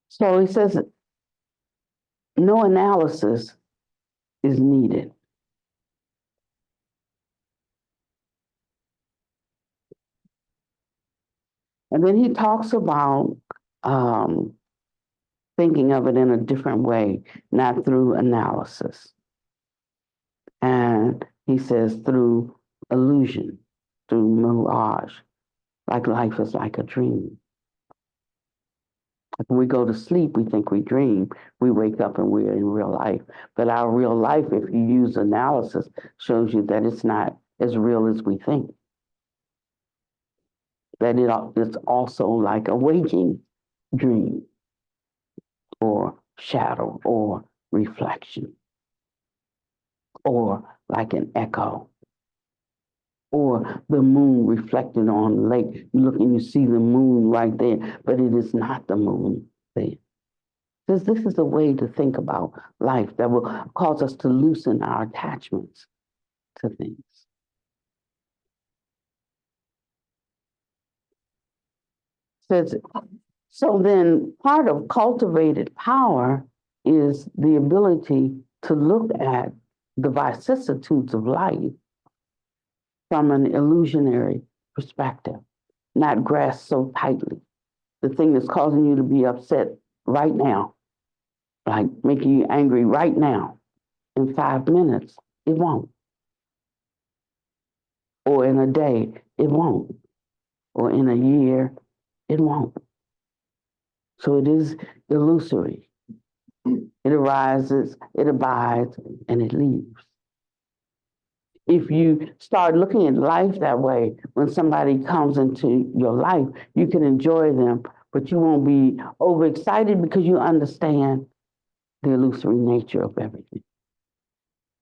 So he says no analysis is needed. And then he talks about thinking of it in a different way, not through analysis. And he says through illusion, through mirage, like life is like a dream. When we go to sleep, we think we dream. We wake up and we're in real life. But our real life, if you use analysis, shows you that it's not as real as we think. That it's also like a waking dream or shadow or reflection or like an echo or the moon reflected on the lake. You look and you see the moon right there, but it is not the moon there. This is a way to think about life that will cause us to loosen our attachments to things. Says, so then part of cultivated power is the ability to look at the vicissitudes of life from an illusionary perspective, not grasp so tightly. The thing that's causing you to be upset right now, like making you angry right now, in 5 minutes, it won't. Or in a day, it won't. Or in a year, it won't. So it is illusory. It arises, it abides, and it leaves. If you start looking at life that way, when somebody comes into your life, you can enjoy them, but you won't be overexcited because you understand the illusory nature of everything.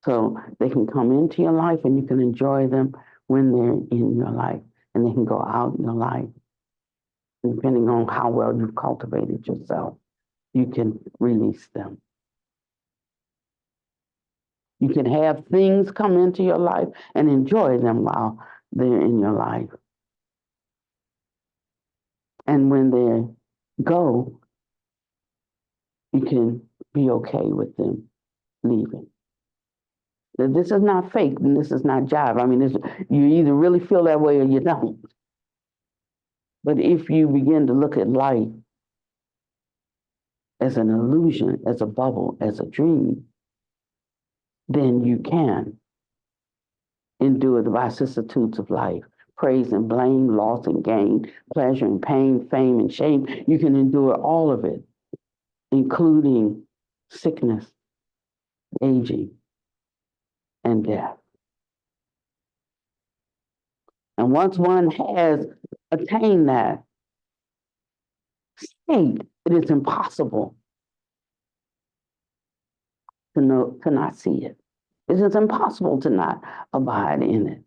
So they can come into your life and you can enjoy them when they're in your life, and they can go out in your life. Depending on how well you've cultivated yourself, you can release them. You can have things come into your life and enjoy them while they're in your life. And when they go, you can be okay with them leaving. This is not fake and this is not jive. I mean, you either really feel that way or you don't. But if you begin to look at life as an illusion, as a bubble, as a dream, then you can endure the vicissitudes of life. Praise and blame, loss and gain, pleasure and pain, fame and shame. You can endure all of it, including sickness, aging, and death. And once one has attained that state, it is impossible to not see it. It is impossible to not abide in it.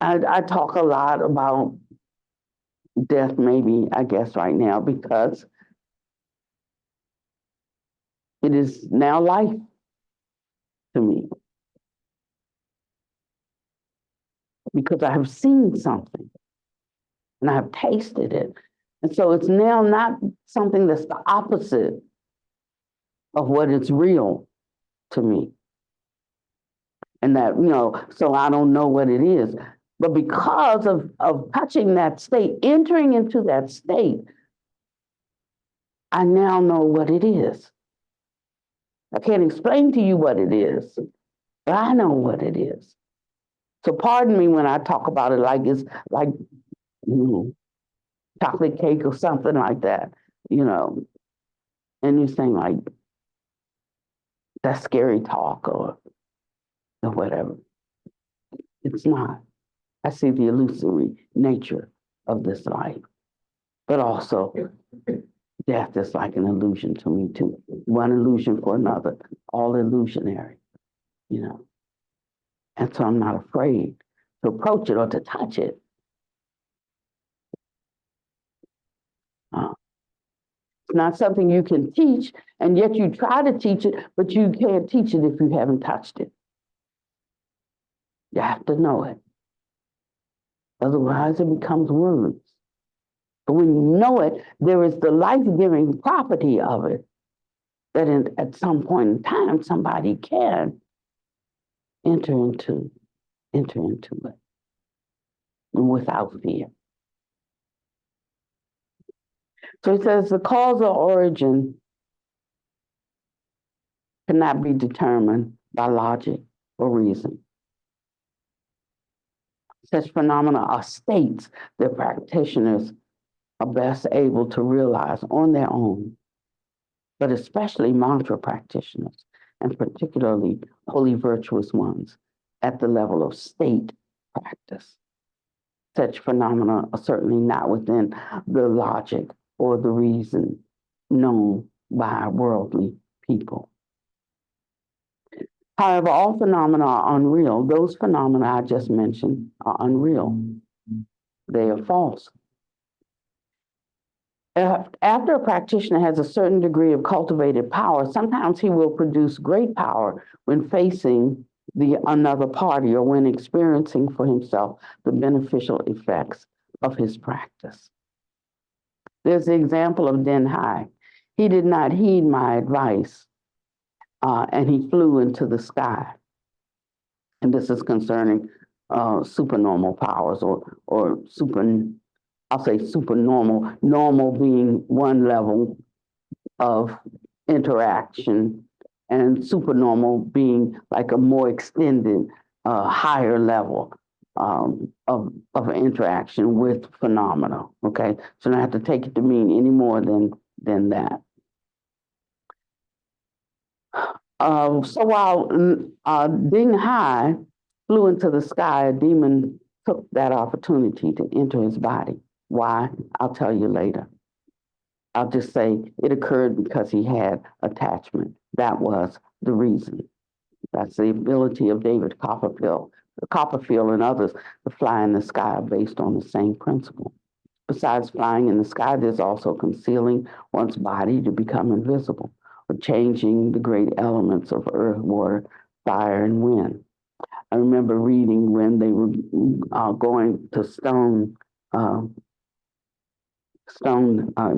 I talk a lot about death, maybe, I guess, right now, because it is now life to me. Because I have seen something and I have tasted it. And so it's now not something that's the opposite of what is real to me. And that, so I don't know what it is. But because of touching that state, entering into that state, I now know what it is. I can't explain to you what it is, but I know what it is. So pardon me when I talk about it like it's like, chocolate cake or something like that, and you're saying like, that's scary talk or whatever. It's not. I see the illusory nature of this life, but also death is like an illusion to me too. One illusion for another, all illusionary, And so I'm not afraid to approach it or to touch it. It's not something you can teach, and yet you try to teach it, but you can't teach it if you haven't touched it. You have to know it. Otherwise, it becomes words. But when you know it, there is the life-giving property of it that at some point in time, somebody can enter into it without fear. So he says the causal origin cannot be determined by logic or reason. Such phenomena are states that practitioners are best able to realize on their own, but especially mantra practitioners, and particularly holy virtuous ones at the level of state practice. Such phenomena are certainly not within the logic or the reason known by worldly people. However, all phenomena are unreal. Those phenomena I just mentioned are unreal. They are false. After a practitioner has a certain degree of cultivated power, sometimes he will produce great power when facing another party or when experiencing for himself the beneficial effects of his practice. There's the example of Den Hai. He did not heed my advice, and he flew into the sky. And this is concerning supernormal powers or I'll say supernormal, normal being one level of interaction and supernormal being like a more extended, higher level of interaction with phenomena, okay? So I don't have to take it to mean any more than that. So while Ding Hai flew into the sky, a demon took that opportunity to enter his body. Why? I'll tell you later. I'll just say it occurred because he had attachment. That was the reason. That's the ability of David Copperfield and others to fly in the sky based on the same principle. Besides flying in the sky, there's also concealing one's body to become invisible, or changing the great elements of earth, water, fire, and wind. I remember reading when they were going to stone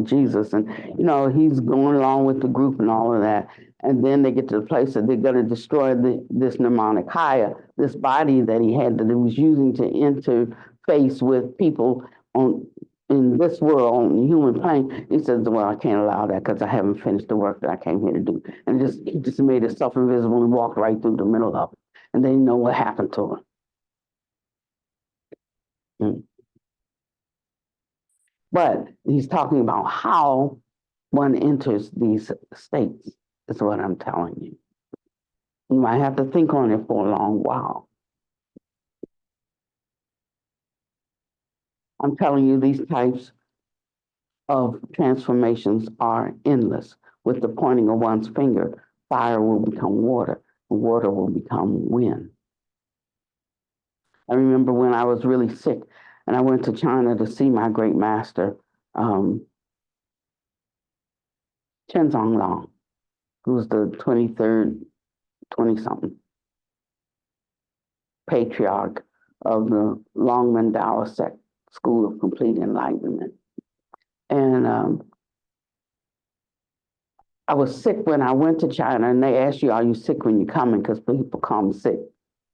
Jesus, and he's going along with the group and all of that, and then they get to the place that they're going to destroy this mnemonic Haya, this body that he had that he was using to interface with people in this world, on the human plane. He says, well, I can't allow that because I haven't finished the work that I came here to do. And he just made himself invisible and walked right through the middle of it. And they know what happened to him. But he's talking about how one enters these states, is what I'm telling you. You might have to think on it for a long while. I'm telling you, these types of transformations are endless. With the pointing of one's finger, fire will become water, and water will become wind. I remember when I was really sick and I went to China to see my great master, Chen Zhonglong, who was the 23rd, 20-something patriarch of the Longmen Dao sect, School of Complete Enlightenment. And I was sick when I went to China, and they asked you, are you sick when you're coming? Because people come sick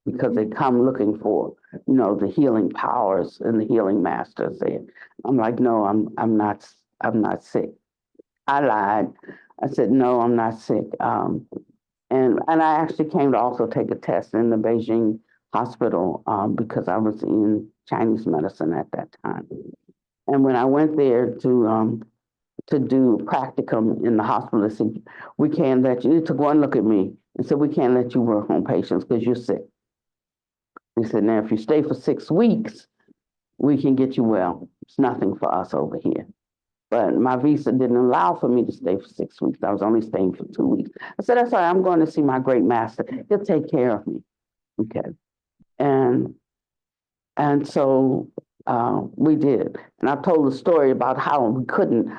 because they come looking for, the healing powers and the healing masters there. I'm like, no, I'm not sick. I lied. I said, no, I'm not sick. And I actually came to also take a test in the Beijing hospital because I was in Chinese medicine at that time. And when I went there to do practicum in the hospital, they said, we can't let you, they took one look at me and said, we can't let you work on patients because you're sick. They said, now if you stay for 6 weeks, we can get you well. It's nothing for us over here. But my visa didn't allow for me to stay for 6 weeks. I was only staying for 2 weeks. I said, that's all right, I'm going to see my great master. He'll take care of me. Okay. And so we did. And I told the story about how we couldn't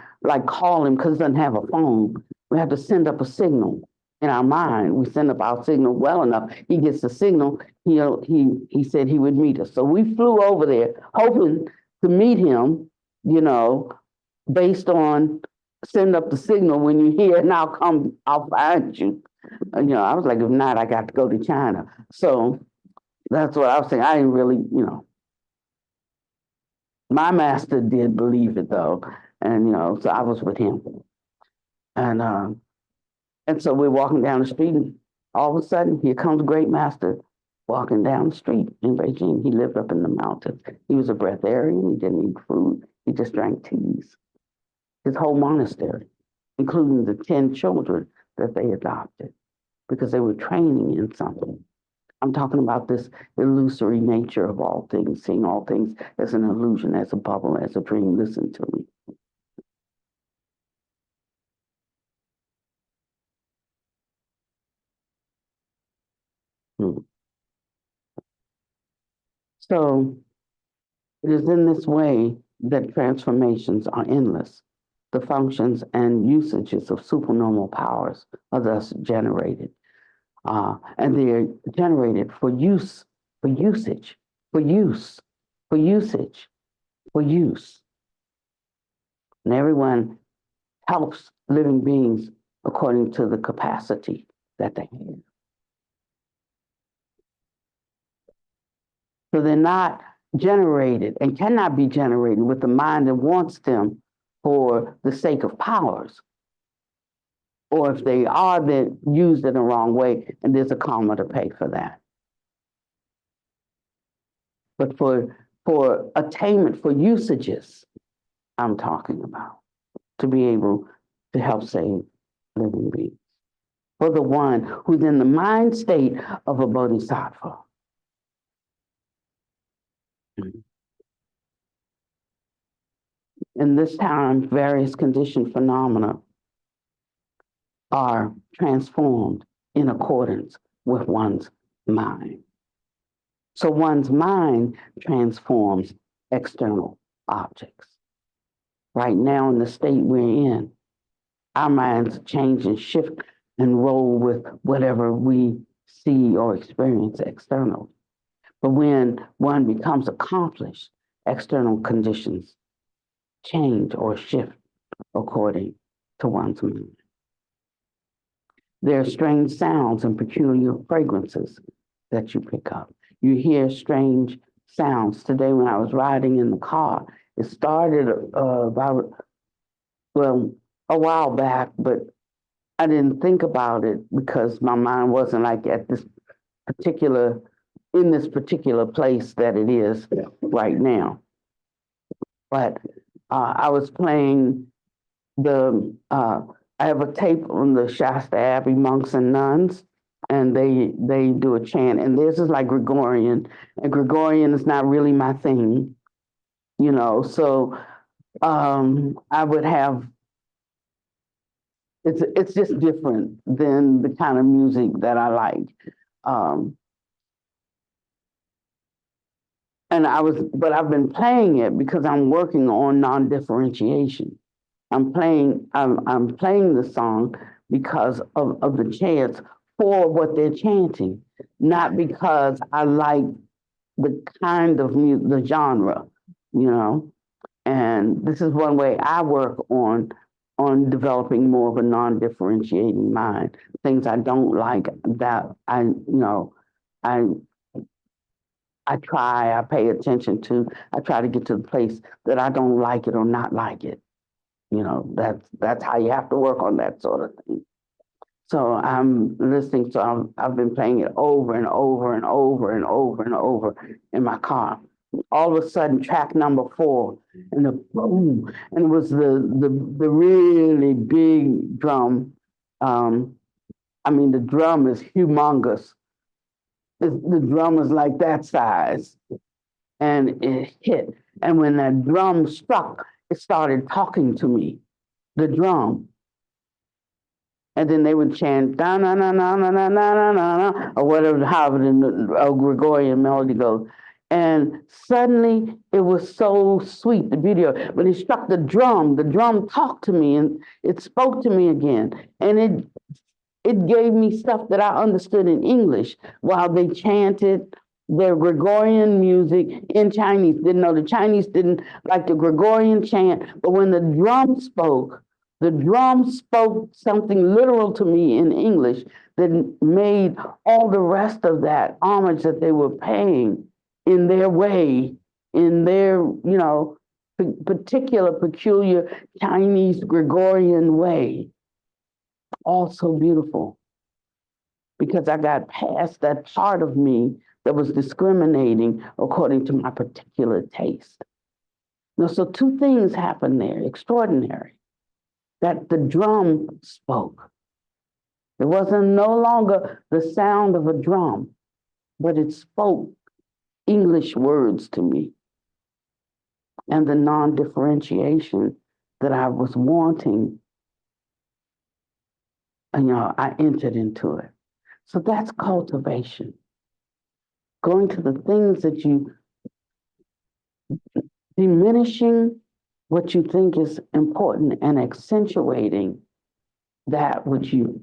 call him because he doesn't have a phone. We had to send up a signal in our mind. We send up our signal well enough. He gets the signal. He said he would meet us. So we flew over there hoping to meet him, based on send up the signal when you're here and I'll find you. I was like, if not, I got to go to China. So that's what I was saying. I didn't really, my master did believe it though. And, so I was with him. And so we're walking down the street and all of a sudden here comes great master walking down the street in Beijing. He lived up in the mountains. He was a breatharian. He didn't eat food. He just drank teas. His whole monastery, including the 10 children that they adopted, because they were training in something. I'm talking about this illusory nature of all things, seeing all things as an illusion, as a bubble, as a dream. Listen to me. So it is in this way that transformations are endless. The functions and usages of supernormal powers are thus generated. And they're generated for use, for usage, for use, for usage, for use. And everyone helps living beings according to the capacity that they have. So they're not generated and cannot be generated with the mind that wants them for the sake of powers. Or if they are, they're used in the wrong way, and there's a karma to pay for that. But for attainment, for usages, I'm talking about, to be able to help save living beings. For the one who's in the mind state of a bodhisattva. In this time, various conditioned phenomena are transformed in accordance with one's mind. So one's mind transforms external objects. Right now, in the state we're in, our minds change and shift and roll with whatever we see or experience externally. But when one becomes accomplished, external conditions change or shift according to one's mind. There are strange sounds and peculiar fragrances that you pick up. You hear strange sounds. Today when I was riding in the car, it started about a while back, but I didn't think about it because my mind wasn't like in this particular place that it is right now. But I was playing I have a tape on the Shasta Abbey monks and nuns, and they do a chant, and this is like Gregorian, and Gregorian is not really my thing, so I would have, it's just different than the kind of music that I like. But I've been playing it because I'm working on non-differentiation. I'm playing the song because of the chants for what they're chanting, not because I like the kind of music, the genre, And this is one way I work on developing more of a non-differentiating mind. Things I don't like that I pay attention to. I try to get to the place that I don't like it or not like it. That's how you have to work on that sort of thing. So I'm listening, so I've been playing it over and over and over and over and over in my car. All of a sudden, track number 4, and the boom, and it was the really big drum. The drum is humongous. The drum is like that size, and it hit. And when that drum struck, it started talking to me, the drum. And then they would chant da na na na na na na na na, or whatever, however the Gregorian melody goes. And suddenly it was so sweet, the video. When it struck the drum talked to me and it spoke to me again. And it gave me stuff that I understood in English while they chanted their Gregorian music in Chinese. Didn't know the Chinese didn't like the Gregorian chant, but when the drum spoke something literal to me in English that made all the rest of that homage that they were paying in their way, in their, particular, peculiar Chinese Gregorian way. All so beautiful. Because I got past that part of me that was discriminating according to my particular taste. Now, so two things happened there, extraordinary, that the drum spoke. It wasn't no longer the sound of a drum, but it spoke English words to me. And the non-differentiation that I was wanting, I entered into it. So that's cultivation. Going to the things that you, diminishing what you think is important and accentuating that which you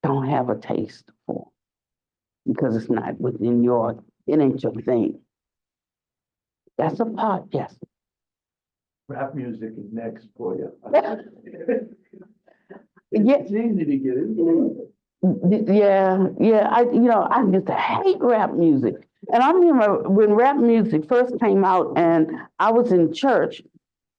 don't have a taste for, because it's not within it ain't your thing. That's a part, yes. Rap music is next for you. Yeah. It's easy to get into. Yeah. I used to hate rap music. And I remember when rap music first came out and I was in church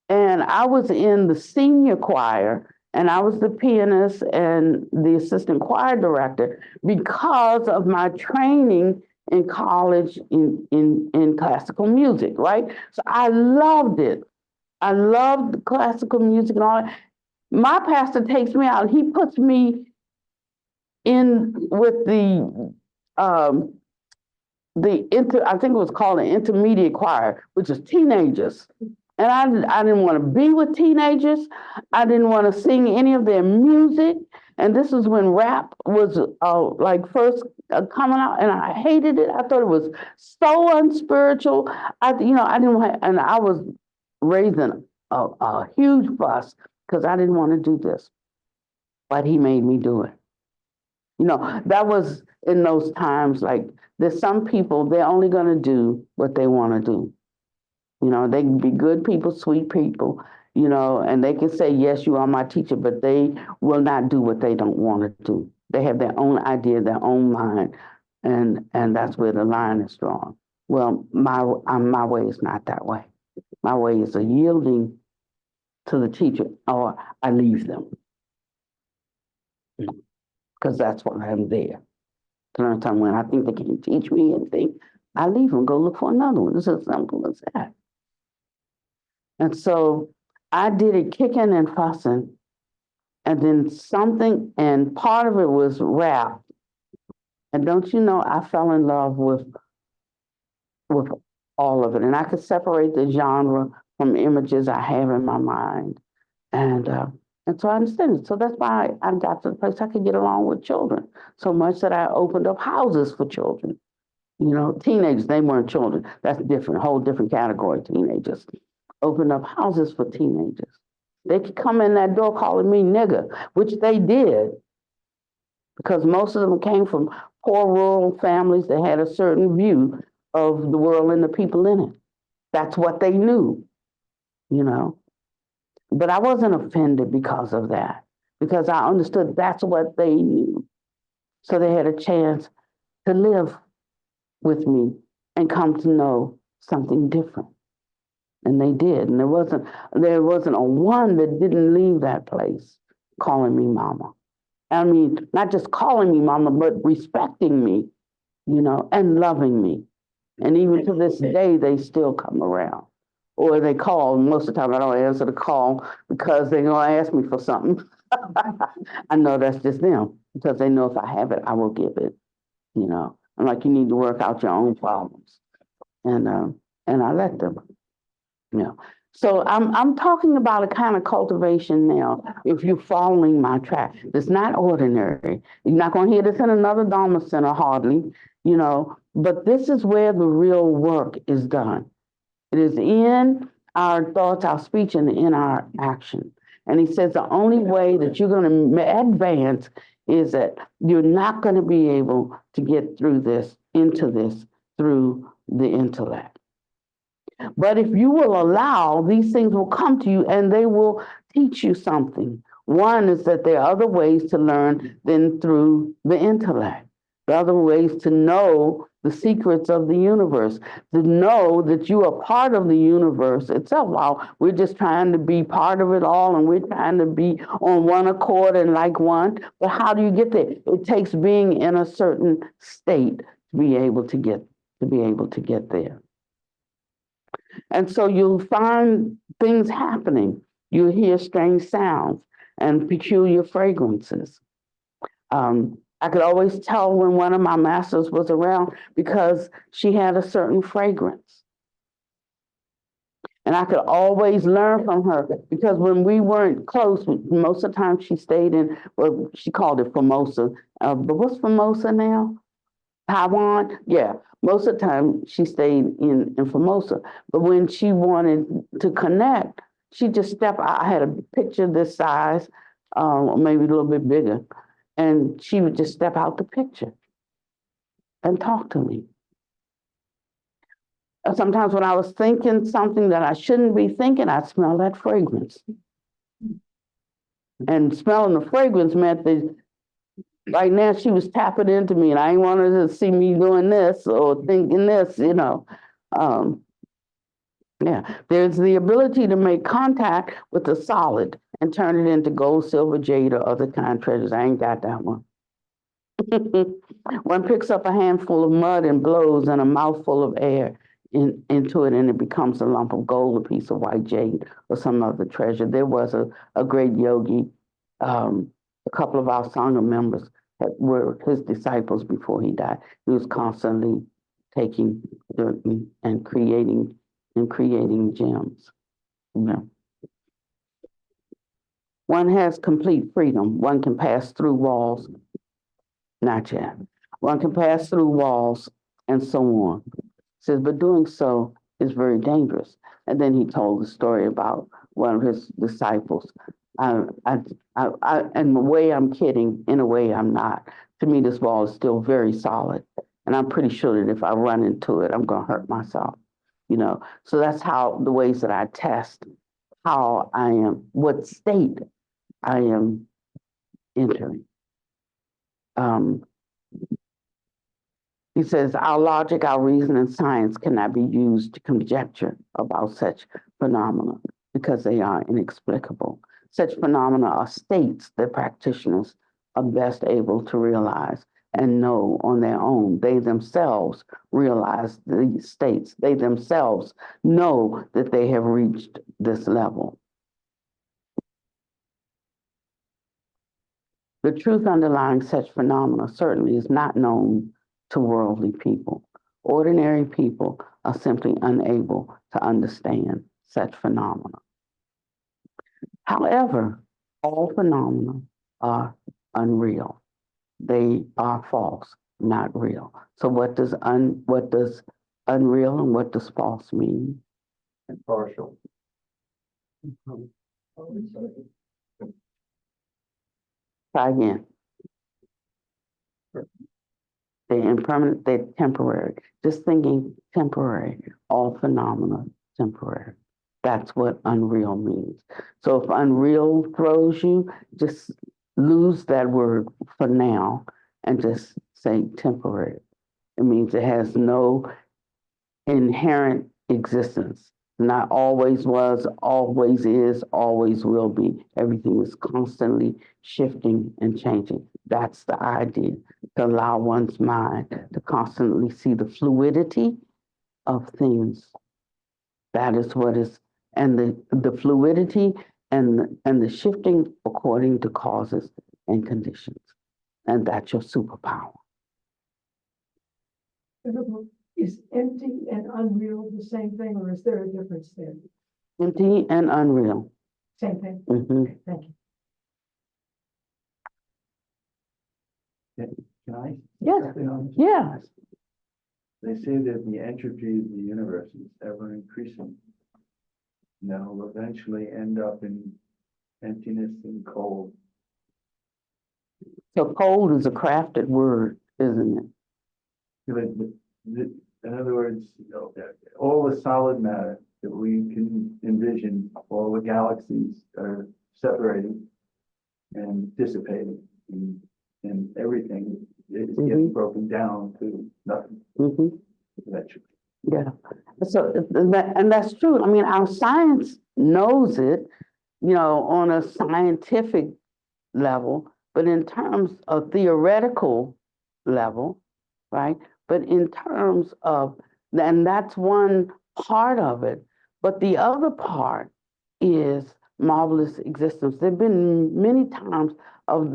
and I was in the senior choir and I was the pianist and the assistant choir director because of my training in college in classical music, right? So I loved it. I loved classical music and all that. My pastor takes me out. He puts me in with I think it was called an intermediate choir, which is teenagers. And I didn't want to be with teenagers. I didn't want to sing any of their music. And this is when rap was like first coming out, and I hated it. I thought it was so unspiritual. I didn't want, and I was raising a huge fuss because I didn't want to do this, but he made me do it. That was in those times, like there's some people, they're only going to do what they want to do. They can be good people, sweet people, and they can say, yes, you are my teacher, but they will not do what they don't want to do. They have their own idea, their own mind, and that's where the line is drawn. Well, my way is not that way. My way is a yielding to the teacher, or I leave them. Because that's why I'm there. To learn something. When I think they can't teach me anything, I leave them, go look for another one. It's as simple as that. And so I did it kicking and fussing, and then something, and part of it was rap. And don't you know, I fell in love with all of it. And I could separate the genre from images I have in my mind. And so I understand it. So that's why I got to the place I could get along with children so much that I opened up houses for children. Teenagers, they weren't children. That's different, whole different category, teenagers. Opened up houses for teenagers. They could come in that door calling me nigger, which they did, because most of them came from poor rural families that had a certain view of the world and the people in it. That's what they knew, But I wasn't offended because of that, because I understood that's what they knew. So they had a chance to live with me and come to know something different. And they did. And there wasn't a one that didn't leave that place calling me mama. I mean, not just calling me mama, but respecting me, and loving me. And even to this day, they still come around. Or they call. Most of the time I don't answer the call because they're going to ask me for something. I know that's just them, because they know if I have it, I will give it. I'm like, you need to work out your own problems. And I let them. So I'm talking about a kind of cultivation now, if you're following my track. It's not ordinary. You're not going to hear this in another Dharma center, hardly, but this is where the real work is done. It is in our thoughts, our speech, and in our action. And he says the only way that you're going to advance is that you're not going to be able to get into this through the intellect. But if you will allow, these things will come to you and they will teach you something. One is that there are other ways to learn than through the intellect. The other ways to know the secrets of the universe, to know that you are part of the universe itself. While we're just trying to be part of it all and we're trying to be on one accord and like one. But how do you get there? It takes being in a certain state to be able to get there. And so you'll find things happening. You'll hear strange sounds and peculiar fragrances. I could always tell when one of my masters was around because she had a certain fragrance. And I could always learn from her because when we weren't close, most of the time she stayed in, well, she called it Formosa. But what's Formosa now? Taiwan? Yeah. Most of the time she stayed in Formosa. But when she wanted to connect, she just stepped out. I had a picture this size, or maybe a little bit bigger. And she would just step out the picture and talk to me. And sometimes when I was thinking something that I shouldn't be thinking, I'd smell that fragrance. And smelling the fragrance meant that right now she was tapping into me and I didn't want her to see me doing this or thinking this, you know. Yeah, there's the ability to make contact with the solid and turn it into gold, silver, jade, or other kind of treasures. I ain't got that one. One picks up a handful of mud and blows and a mouthful of air into it, and it becomes a lump of gold, a piece of white jade, or some other treasure. There was a great yogi, a couple of our Sangha members that were his disciples before he died. He was constantly taking dirt and creating gems. You know. One has complete freedom. One can pass through walls. Not yet. One can pass through walls and so on. Says, but doing so is very dangerous. And then he told the story about one of his disciples. In a way I'm kidding, in a way I'm not. To me, this wall is still very solid. And I'm pretty sure that if I run into it, I'm gonna hurt myself, you know. So that's how the ways that I test how I am, what state I am entering. He says, our logic, our reason, and science cannot be used to conjecture about such phenomena because they are inexplicable. Such phenomena are states that practitioners are best able to realize and know on their own. They themselves realize these states. They themselves know that they have reached this level. The truth underlying such phenomena certainly is not known to worldly people. Ordinary people are simply unable to understand such phenomena. However, all phenomena are unreal. They are false, not real. So what does unreal and what does false mean? And partial. Try again. They're impermanent, they're temporary. Just thinking temporary, all phenomena temporary. That's what unreal means. So if unreal throws you, just lose that word for now and just say temporary. It means it has no inherent existence. Not always was, always is, always will be. Everything is constantly shifting and changing. That's the idea, to allow one's mind to constantly see the fluidity of things. That is what is, and the fluidity and the shifting according to causes and conditions. And that's your superpower. Is empty and unreal the same thing, or is there a difference there? Empty and unreal. Same thing? Mhm. Thank you. Can I? say Yes. something on this? Yeah. They say that the entropy of the universe is ever increasing. Now will eventually end up in emptiness and cold. So cold is a crafted word, isn't it? In other words, all the solid matter that we can envision, all the galaxies are separating and dissipating, and everything is getting broken down to nothing eventually. Yeah. So and that's true. I mean, our science knows it, you know, on a scientific level, but in terms of theoretical level, right? But in terms of, and that's one part of it. But the other part is marvelous existence. There've been many times of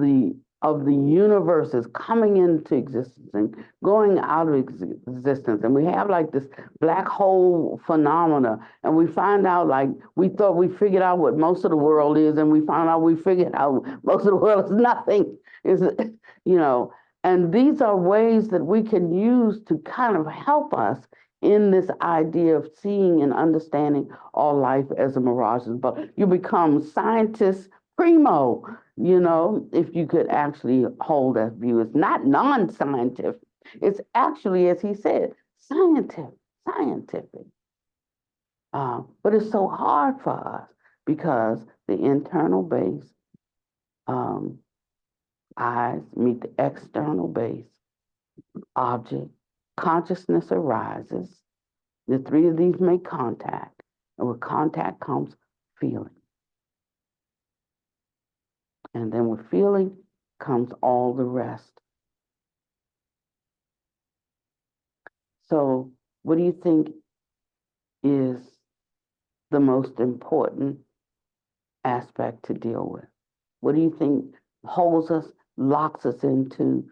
the universes coming into existence and going out of existence, and we have like this black hole phenomena, and we find out like we thought we figured out what most of the world is, and we found out we figured out most of the world is nothing. Is you know, and these are ways that we can use to kind of help us in this idea of seeing and understanding all life as a mirage. But you become scientists primo, you know, if you could actually hold that view. It's not non-scientific. It's actually, as he said, scientific. But it's so hard for us because the internal base, eyes meet the external base, object, consciousness arises. The three of these make contact, and with contact comes feeling. And then with feeling comes all the rest. So, what do you think is the most important aspect to deal with? What do you think holds us, locks us into,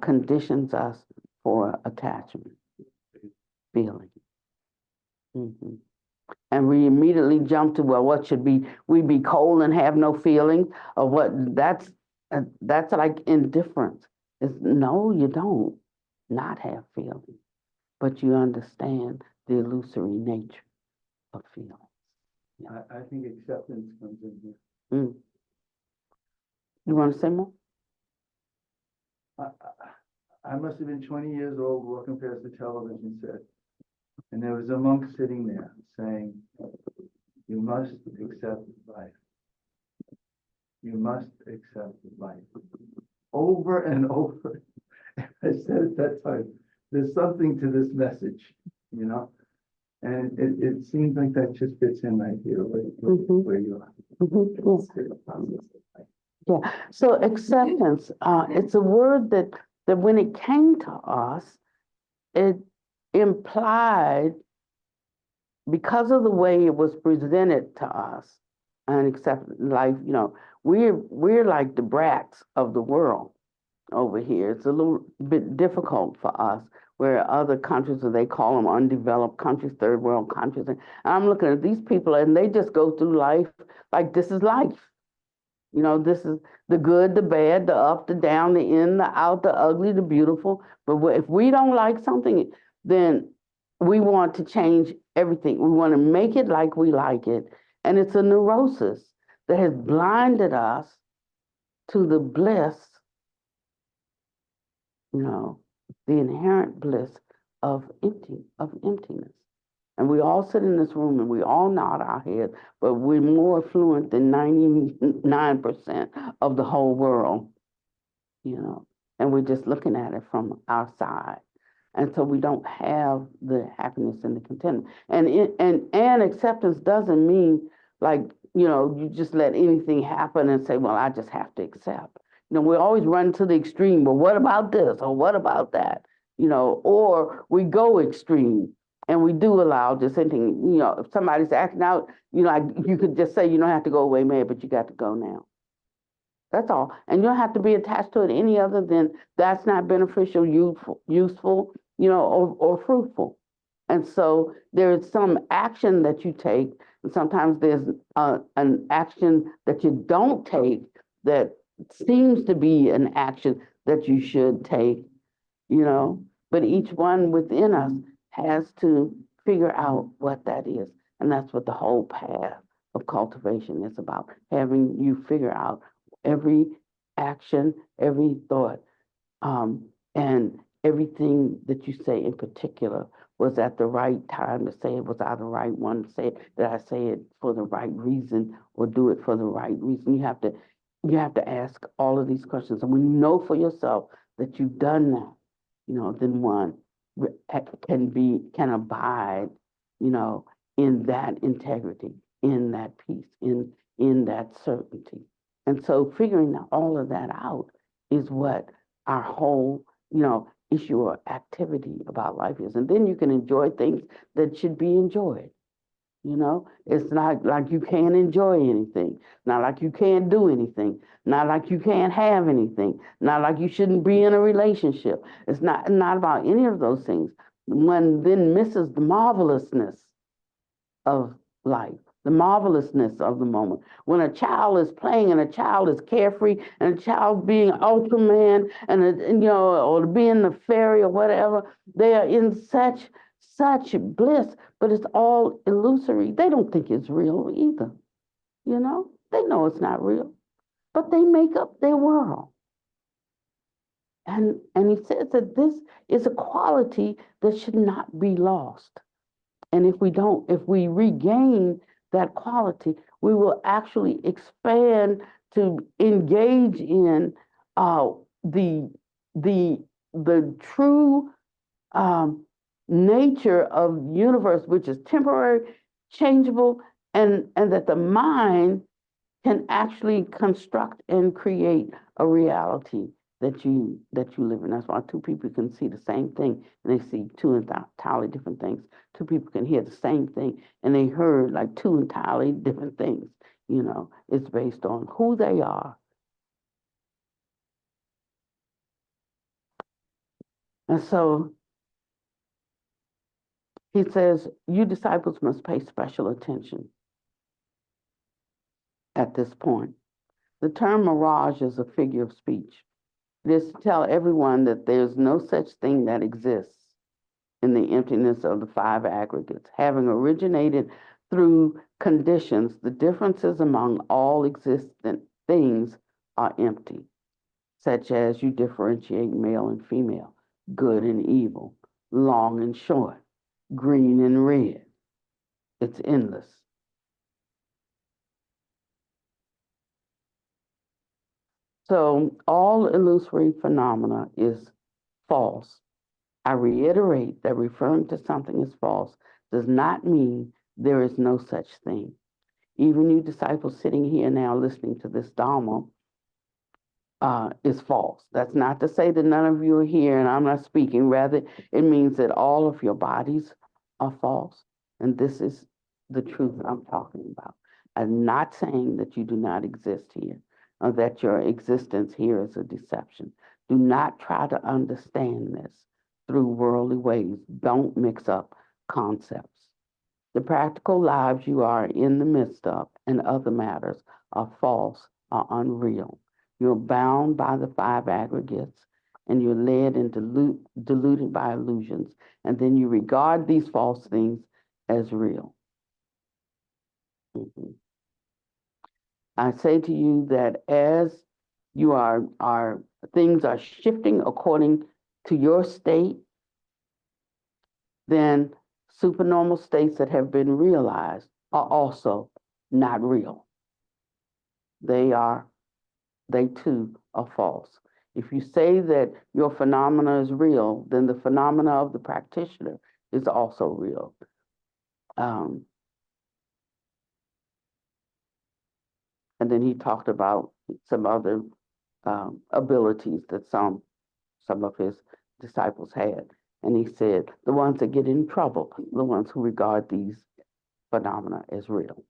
conditions us for attachment? Feeling. Mhm. And we immediately jump to, well, what should we be cold and have no feeling? Or what, that's like indifference. No, you don't not have feeling, but you understand the illusory nature of feeling. I think acceptance comes in here. Mm. You want to say more? I must have been 20 years old walking past the television set, and there was a monk sitting there saying, you must accept life. You must accept life. Over and over. I said at that time, there's something to this message, you know? And it seems like that just fits in right here where you are. Mhm. Yeah. So acceptance, it's a word that when it came to us, it implied, because of the way it was presented to us, and accept life, you know, we're like the brats of the world over here. It's a little bit difficult for us, where other countries, or they call them undeveloped countries, third world countries, and I'm looking at these people and they just go through life like this is life. You know, this is the good, the bad, the up, the down, the in, the out, the ugly, the beautiful. But if we don't like something, then we want to change everything. We want to make it like we like it. And it's a neurosis that has blinded us to the bliss, you know, the inherent bliss of emptiness. And we all sit in this room and we all nod our heads, but we're more affluent than 99% of the whole world, you know, and we're just looking at it from our side. And so we don't have the happiness and the contentment. And acceptance doesn't mean like, you know, you just let anything happen and say, well, I just have to accept. You know, we always run to the extreme. Well, what about this? Or what about that? You know, or we go extreme and we do allow just anything. You know, if somebody's acting out, you know, you could just say, you don't have to go away, man, but you got to go now. That's all. And you don't have to be attached to it any other than that's not beneficial, useful, you know, or fruitful. And so there is some action that you take, and sometimes there's an action that you don't take that seems to be an action that you should take, you know, but each one within us has to figure out what that is. And that's what the whole path of cultivation is about, having you figure out every action, every thought, and everything that you say in particular. Was at the right time to say it? Was I the right one to say it? Did I say it for the right reason or do it for the right reason? You have to ask all of these questions. And when you know for yourself that you've done that, you know, then one can abide, you know, in that integrity, in that peace, in that certainty. And so figuring all of that out is what our whole, you know, issue or activity about life is. And then you can enjoy things that should be enjoyed. You know, it's not like you can't enjoy anything, not like you can't do anything, not like you can't have anything, not like you shouldn't be in a relationship. It's not about any of those things. One then misses the marvelousness of life, the marvelousness of the moment. When a child is playing and a child is carefree and a child being Ultraman and you know, or being the fairy or whatever, they are in such bliss, but it's all illusory. They don't think it's real either. You know, they know it's not real, but they make up their world. And he says that this is a quality that should not be lost. And if we regain that quality, we will actually expand to engage in the true nature of the universe, which is temporary, changeable, and that the mind can actually construct and create a reality that you live in. That's why two people can see the same thing and they see two entirely different things. Two people can hear the same thing and they heard like two entirely different things. You know, it's based on who they are. And so he says, you disciples must pay special attention at this point. The term mirage is a figure of speech. It is to tell everyone that there's no such thing that exists in the emptiness of the five aggregates. Having originated through conditions, the differences among all existent things are empty, such as you differentiate male and female, good and evil, long and short, green and red. It's endless. So all illusory phenomena is false. I reiterate that referring to something as false does not mean there is no such thing. Even you disciples sitting here now listening to this Dharma is false. That's not to say that none of you are here and I'm not speaking. Rather, it means that all of your bodies are false. And this is the truth I'm talking about. I'm not saying that you do not exist here or that your existence here is a deception. Do not try to understand this through worldly ways. Don't mix up concepts. The practical lives you are in the midst of and other matters are false, are unreal. You're bound by the five aggregates and you're led and deluded by illusions. And then you regard these false things as real. Mhm. I say to you that as you are things are shifting according to your state, then supernormal states that have been realized are also not real. They too are false. If you say that your phenomena is real, then the phenomena of the practitioner is also real. And then he talked about some other abilities that some of his disciples had. And he said, the ones that get in trouble, the ones who regard these phenomena as real.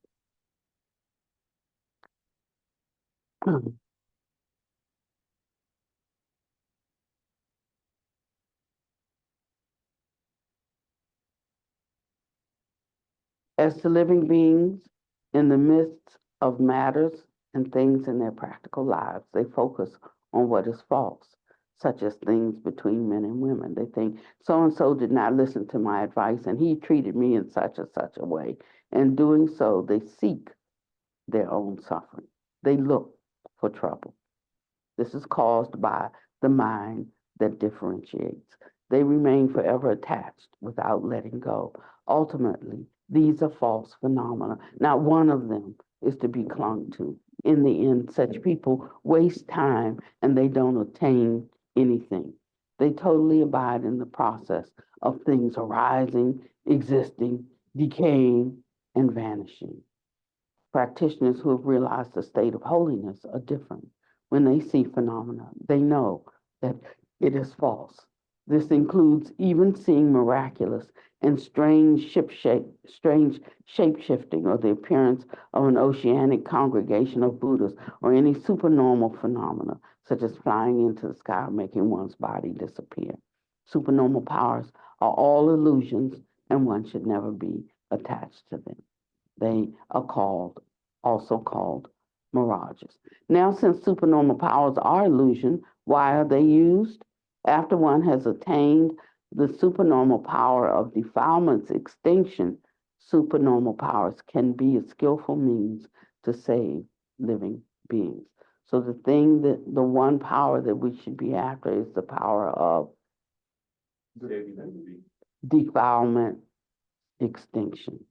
As to living beings in the midst of matters and things in their practical lives, they focus on what is false, such as things between men and women. They think so and so did not listen to my advice and he treated me in such and such a way. In doing so, they seek their own suffering. They look for trouble. This is caused by the mind that differentiates. They remain forever attached without letting go. Ultimately, these are false phenomena. Not one of them is to be clung to. In the end, such people waste time and they don't attain anything. They totally abide in the process of things arising, existing, decaying, and vanishing. Practitioners who have realized the state of holiness are different. When they see phenomena, they know that it is false. This includes even seeing miraculous and strange shape-shifting, or the appearance of an oceanic congregation of Buddhas, or any supernormal phenomena, such as flying into the sky or making one's body disappear. Supernormal powers are all illusions, and one should never be attached to them. They are also called mirages. Now, since supernormal powers are illusion, why are they used? After one has attained the supernormal power of defilement's extinction, supernormal powers can be a skillful means to save living beings. So the one power that we should be after is the power of defilement extinction.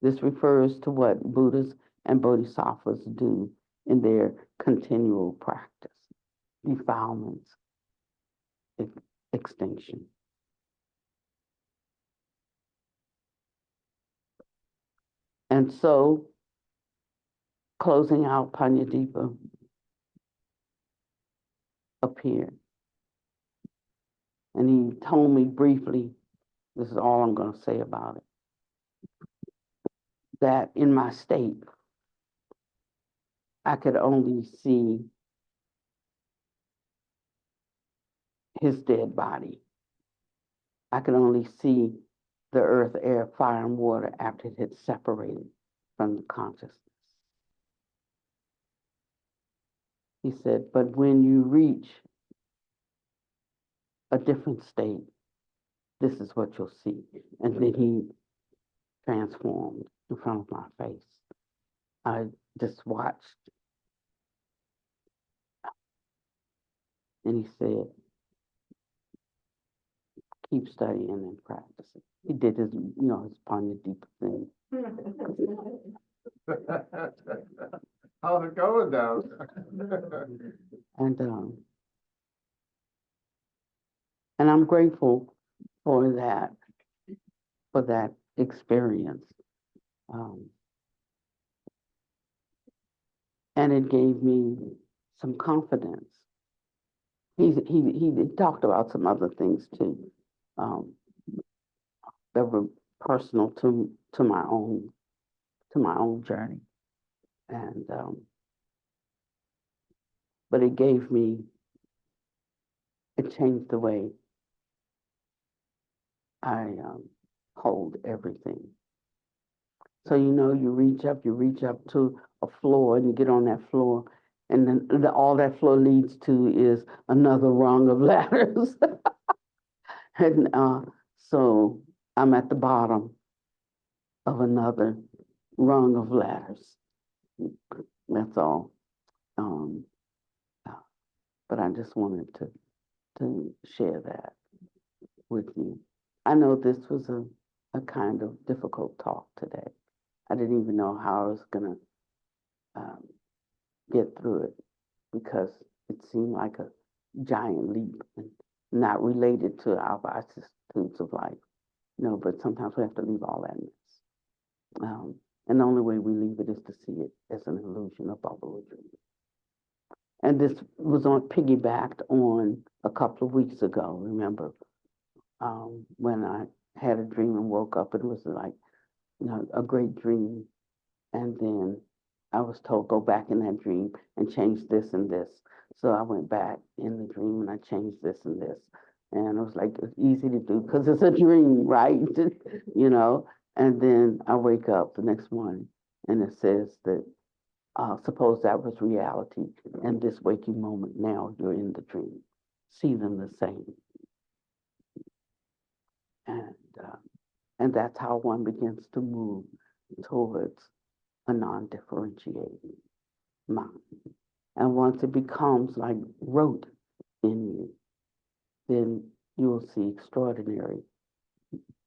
This refers to what Buddhas and Bodhisattvas do in their continual practice. Defilements extinction. And so, closing out, Pannadipa appeared. And he told me briefly, this is all I'm going to say about it, that in my state, I could only see his dead body. I could only see the earth, air, fire, and water after it had separated from the consciousness. He said, but when you reach a different state, this is what you'll see. And then he transformed in front of my face. I just watched. And he said, keep studying and practicing. He did his, his Pannadipa thing. How's it going down? And I'm grateful for that experience. And it gave me some confidence. He talked about some other things too, that were personal to my own journey. And but it changed the way I hold everything. So you reach up to a floor, and you get on that floor, and then all that floor leads to is another rung of ladders. And so I'm at the bottom of another rung of ladders. That's all. But I just wanted to share that with you. I know this was a kind of difficult talk today. I didn't even know how I was going to get through it, because it seemed like a giant leap and not related to our vicissitudes of life. But sometimes we have to leave all that mess. And the only way we leave it is to see it as an illusion, a bubble, a dream. And this was piggybacked on a couple of weeks ago, remember, when I had a dream and woke up. It was like, a great dream. And then I was told, go back in that dream and change this and this. So I went back in the dream and I changed this and this. And it was like, it's easy to do because it's a dream, right? And then I wake up the next morning and it says that, suppose that was reality, and this waking moment, now you're in the dream. See them the same. And that's how one begins to move towards a non-differentiating mind. And once it becomes like rote in you, then you'll see extraordinary.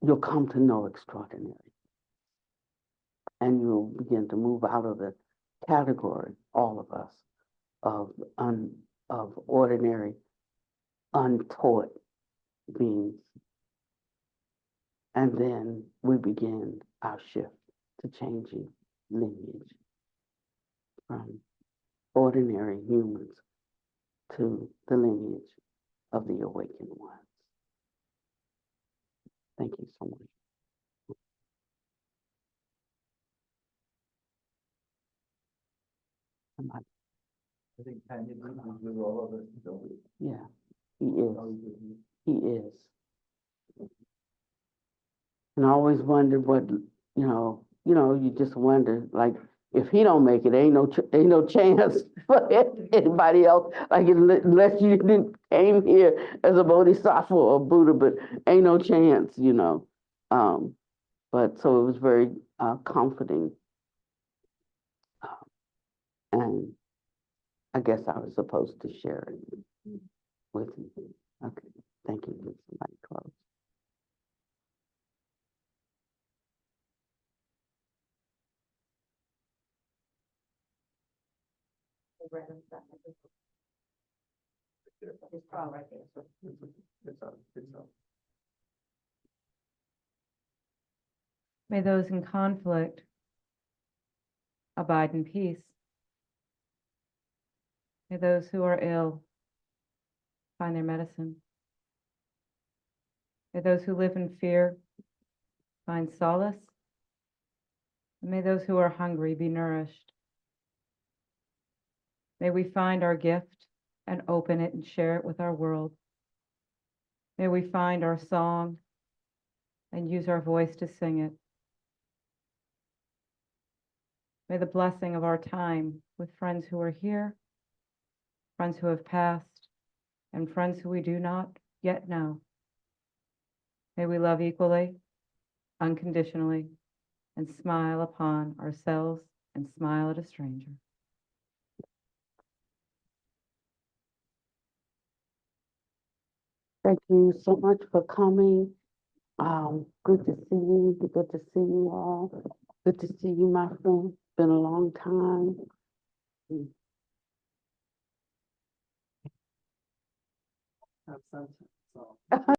You'll come to know extraordinary. And you'll begin to move out of the category, all of us, of ordinary, untaught beings. And then we begin our shift to changing lineage from ordinary humans to the lineage of the awakened ones. Thank you so much. Somebody- I think Tanya was with all of us. So Yeah, he is. He is. And I always wondered what, you just wonder, like, if he don't make it, ain't no chance for anybody else. Like, unless you didn't came here as a bodhisattva or Buddha, but ain't no chance, But so it was very comforting. And I guess I was supposed to share it with you. Okay, thank you. Did somebody close? It's probably right there. It's up. May those in conflict abide in peace. May those who are ill find their medicine. May those who live in fear find solace. And may those who are hungry be nourished. May we find our gift and open it and share it with our world. May we find our song and use our voice to sing it. May the blessing of our time with friends who are here, friends who have passed, and friends who we do not yet know. May we love equally, unconditionally, and smile upon ourselves and smile at a stranger. Thank you so much for coming. Good to see you. Good to see you all. Good to see you, my friend. Been a long time. Have sense, so.